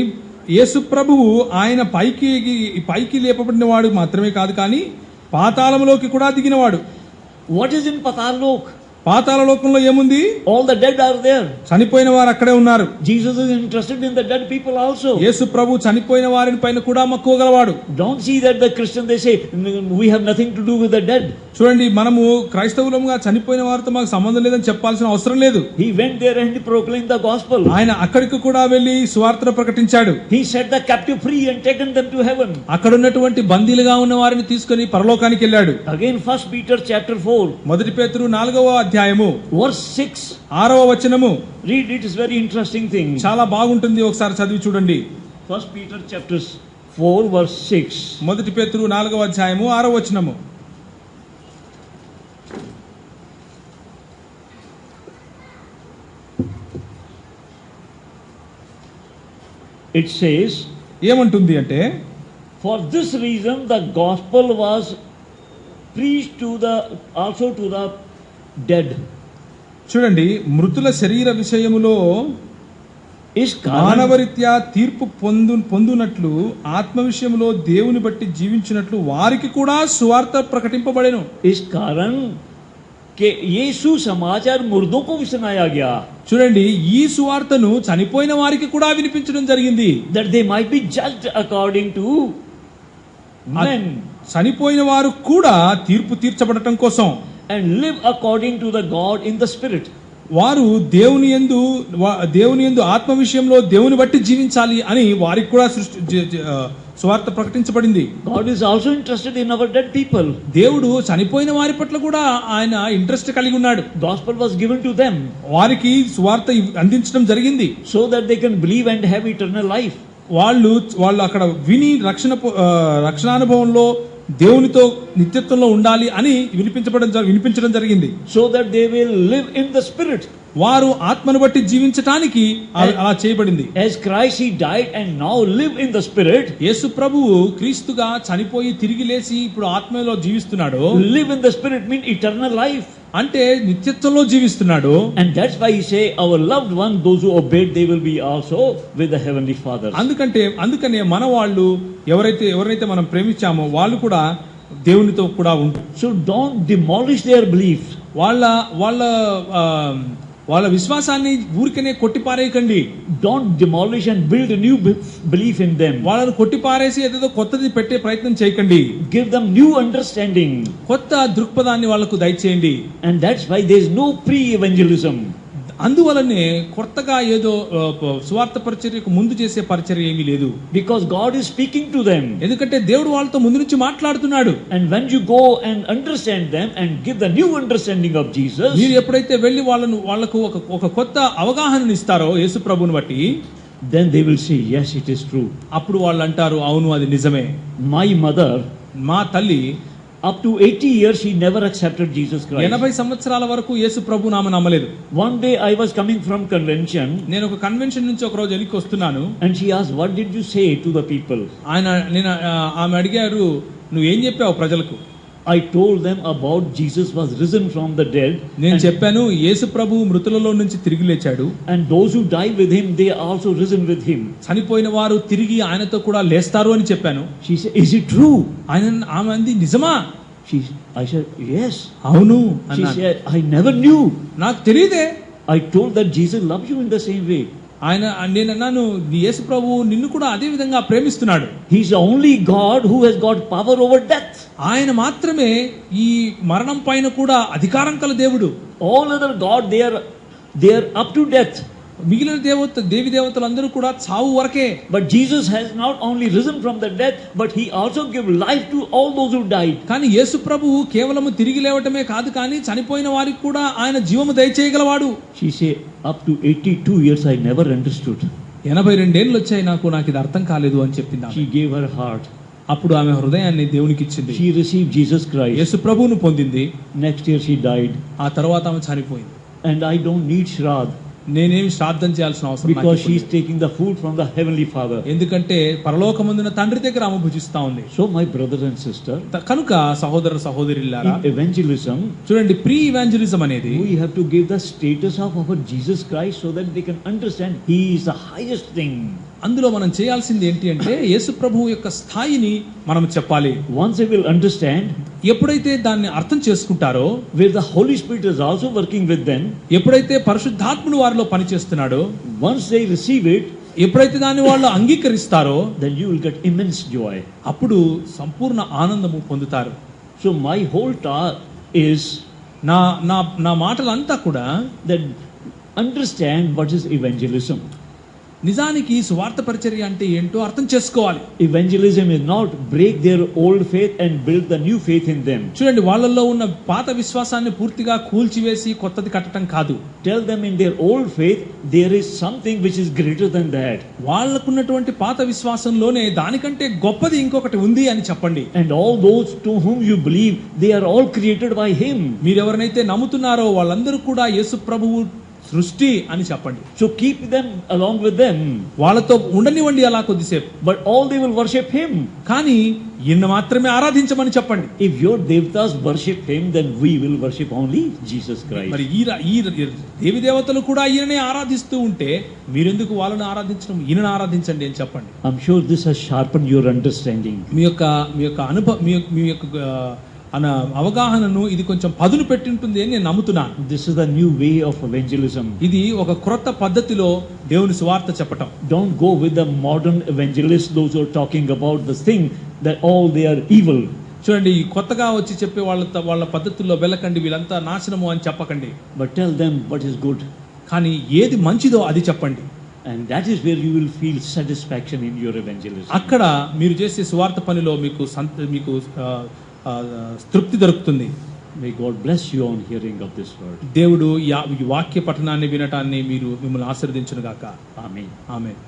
యేసు ప్రభువు ఆయన పైకి లేపబడిన వాడు మాత్రమే కాదు, కానీ పాతాళములోకి కూడా దిగినవాడు. What is in Patalok? పాతాళ లోకంలో ఏముంది? All the dead are there. చనిపోయిన వారు అక్కడే ఉన్నారు. Jesus is interested in the dead people also. యేసు ప్రభు చనిపోయిన వారిని పైన కూడా మక్కువగలవాడు. Don't see that the Christian they say we have nothing to do with the dead. చూడండి, మనము క్రైస్తవులంగా చనిపోయిన వారితో మాకు సంబంధం లేదని చెప్పాల్సిన అవసరం లేదు. He went there and he proclaimed the gospel. ఆయన అక్కడికి కూడా వెళ్లి సువార్తను ప్రకటించాడు. He set the captive free and taken them to heaven. అక్కడ ఉన్నటువంటి బందీలుగా ఉన్న వారిని తీసుకొని పరలోకానికి వెళ్ళాడు. Again 1 Peter chapter 4, మొదటి పేతురు 4వ అధ్యాయము verse 6, 6వ వచనము. read, it is very interesting thing. చాలా బాగుంటుంది, ఒకసారి చదివి చూడండి. 1 Peter chapter 4 verse 6. మొదటి పేతురు 4వ అధ్యాయము 6వ వచనము. It says, ఏమంటుంది అంటే, for this reason the gospel was preached also to the dead. చూడండి, మృతుల శరీర విషయములో మానవరీత్యా తీర్పు పొందునట్లు ఆత్మ విషయంలో దేవుని బట్టి జీవించినట్లు వారికి కూడా సువార్త ప్రకటింపబడెను. इस कारण कि यीशु समाचार मुर्दों को भी सुनाया गया. చూడండి, ఈ సువార్తను చనిపోయిన వారికి కూడా వినిపించడం జరిగింది. That they might be judged according to men. చనిపోయిన వారు కూడా తీర్పు తీర్చబడటం కోసం. And live according to the God in the spirit. వారు దేవుని యందు ఆత్మ విషయంలో దేవుని బట్టి జీవించాలి అని వారికి కూడా సువార్త ప్రకటించబడింది. God is also interested in our dead people. దేవుడు చనిపోయిన వారి పట్ల కూడా ఆయన ఇంట్రెస్ట్ కలిగి ఉన్నాడు. Gospel was given to them. వారికి సువార్త అందించడం జరిగింది. So that they can believe and have eternal life. వాళ్ళు అక్కడ విని రక్షణానుభవంలో దేవునితో నిత్యత్వంలో ఉండాలి అని వినిపించడం జరిగింది. So that they will live in the spirit. వారు ఆత్మను బట్టి జీవించటానికి అలా చేయబడింది. As Christ he died and now live in the spirit. యేసు ప్రభువు క్రీస్తుగా చనిపోయి తిరిగి లేచి ఇప్పుడు ఆత్మలో జీవిస్తున్నాడు. Live in the spirit mean eternal life. అంటే నిత్యత్వంలో జీవిస్తున్నాడు. And that's why he say our loved one, those who obeyed, they will be also with the heavenly Father. అందుకనే మన వాళ్ళు ఎవరైతే మనం ప్రేమించామో వాళ్ళు కూడా దేవునితో కూడా ఉంటారు. So don't demolish their belief. వాళ్ళ విశ్వాసాన్ని ఊరికనే కొట్టిపారేయకండి. Don't demolish and build a new belief in them. వాళ్ళని కొట్టిపారేసి ఏదో కొత్తది పెట్టే ప్రయత్నం చేయకండి. Give them new understanding. కొత్త దృక్పథాన్ని వాళ్ళకు దయచేయండి. And that's why there is no pre-evangelism. అందువలనే కొత్తగా ఏదో సువార్త పరిచర్యకు ముందు చేసే పరిచర్య ఏమీ లేదు. Because God is speaking to them. ఎందుకంటే దేవుడు వాళ్ళతో ముందు నుంచి మాట్లాడుతున్నాడు. And when you go and understand them and give the new understanding of Jesus, మీరు ఎప్పుడైతే వెళ్ళి వాళ్ళకు ఒక కొత్త అవగాహనను ఇస్తారో యేసు ప్రభువుని బట్టి, then they will say yes, it is true. అప్పుడు వాళ్ళు అంటారు అవును అది నిజమే. My mother, మా తల్లి up to 80 years she never accepted Jesus Christ. 80 సంవత్సరాల వరకు యేసు ప్రభు నామ నమ్మలేదు. One day I was coming from convention. నేను ఒక కన్వెన్షన్ నుంచి ఒక రోజు వెళ్ళి వస్తున్నాను. And she asked, what did you say to the people? ఆమె అడిగారు, నువ్వు ఏం చెప్పావు ప్రజలకు? I told them about Jesus was risen from the dead. నేను చెప్పాను యేసు ప్రభు మృతులలో నుంచి తిరిగి లేచాడు. And those who die with him, they are also risen with him. చనిపోయిన వారు తిరిగి ఆయనతో కూడా లేస్తారు అని చెప్పాను. She said, is it true? ఆమె అంది, నిజమా? I said, yes. అవును. She said, I never knew. నాకు తెలియదే. I told that Jesus loves you in the same way. నేను అన్నాను, యేసు ప్రభు నిన్ను కూడా అదే విధంగా ప్రేమిస్తున్నాడు. He is the only God who has got power over death. ఆయన మాత్రమే ఈ మరణం పైన కూడా అధికారం కల దేవుడు. All other God, they are up to death. మిగిలిన దేవి దేవతలందరూ కూడా చావు వరకే. But Jesus has not only risen from the dead, but he also gave life to all those who died. కానీ యేసు ప్రభువు కేవలము తిరిగి లేవటమే కాదు, కానీ చనిపోయిన వారికి కూడా ఆయన జీవము దయచేయగలవాడు. She said, up to 82 years I never understood. 82 ఏళ్ళు వచ్చాయి నాకు ఇది అర్థం కాలేదు అని చెప్పింది. She gave her heart. అప్పుడు ఆమె హృదయాన్ని దేవునికి ఇచ్చింది. She received Jesus Christ. యేసు ప్రభువును పొందింది. Next year she died. ఆ తర్వాత ఆమె చనిపోయింది. And I don't need Shraddh. నేనేమి శ్రాద్ధం చేయాల్సిన అవసరం లేదు. Because she is taking the food from the heavenly Father. ఎందుకంటే పరలోకమందున తండ్రి దగ్గర ఆమె భుజిస్తా ఉంది. So my brother and sister, కనుక సహోదర సహోదరులారా, evangelism, చూడండి, ప్రీ ఇవాంజలిజం అనేది we have to give the status of our Jesus Christ so that they can understand he is the highest thing. అందులో మనం చేయాల్సింది ఏంటి అంటే యేసు ప్రభువు యొక్క స్థాయిని మనం చెప్పాలి. Once they will understand, ఎప్పుడైతే దాన్ని అర్థం చేసుకుంటారో, where the Holy Spirit is also working with them, ఎప్పుడైతే పరిశుద్ధాత్ముడు వారిలో పనిచేస్తున్నాడో, once they receive it, ఎప్పుడైతే దాన్ని వాళ్ళు అంగీకరిస్తారో, then you will get immense joy. అప్పుడు సంపూర్ణ ఆనందము పొందుతారు. So my whole talk is నా మాటలంతా కూడా that understand what is evangelism. నిజానికి సువార్త పరిచర్య అంటే ఏంటో అర్థం చేసుకోవాలి. Evangelism is not break their old faith and build the new faith in them. చూడండి, వాళ్ళల్లో ఉన్న పాత విశ్వాసాన్ని పూర్తిగా కూల్చివేసి కొత్తది కట్టడం కాదు. Tell them in their old faith there is something which is greater than that. వాళ్ళకున్నటువంటి పాత విశ్వాసంలోనే దానికంటే గొప్పది ఇంకొకటి ఉంది అని చెప్పండి. And all those to whom you believe, they are all created by him. మీరు ఎవరినైతే నమ్ముతున్నారో వాళ్ళందరూ కూడా యేసు ప్రభువు సృష్టి అని చెప్పండి. So keep them along with them. వాళ్ళతో ఉండనివ్వండి అలా కొద్దిసేపు. But all they will worship him. కానీ ఈయన మాత్రమే ఆరాధించమని చెప్పండి. If your devtas worship him, then we will worship only Jesus Christ. మరి ఈ దేవి దేవతలు కూడా ఈయననే ఆరాధిస్తూ ఉంటే మీరెందుకు వాళ్ళని ఆరాధించడం, ఈయనను ఆరాధించండి అని చెప్పండి. I'm sure this has sharpened your understanding. మీ యొక్క అనుభవం, మీ యొక్క అవగాహనను ఇది కొంచెం పదును పెట్టి ఉంటుంది అని నేను నమ్ముతున్నాను. This is the new way of evangelism. ఇది ఒక క్రొత్త పద్ధతిలో దేవుని సువార్త చెప్పటం. Don't go with the modern evangelists, those who are talking about this thing that all they are evil. చూడండి, కొత్తగా వచ్చి చెప్పే వాళ్ళ పద్ధతుల్లో వెళ్ళకండి, వీళ్ళంతా నాశనము అని చెప్పకండి. But tell them what is good. కానీ ఏది మంచిదో అది చెప్పండి. And that is where you will feel satisfaction in your evangelism. అక్కడ మీరు చేసే సువార్త పనిలో మీకు తృప్తి దొరుకుతుంది. May God bless you on hearing of this word. దేవుడు ఈ వాక్య పఠనాన్ని వినటాన్ని మిమ్మల్ని ఆశీర్వదించును గాక. Amen. ఆమేన్.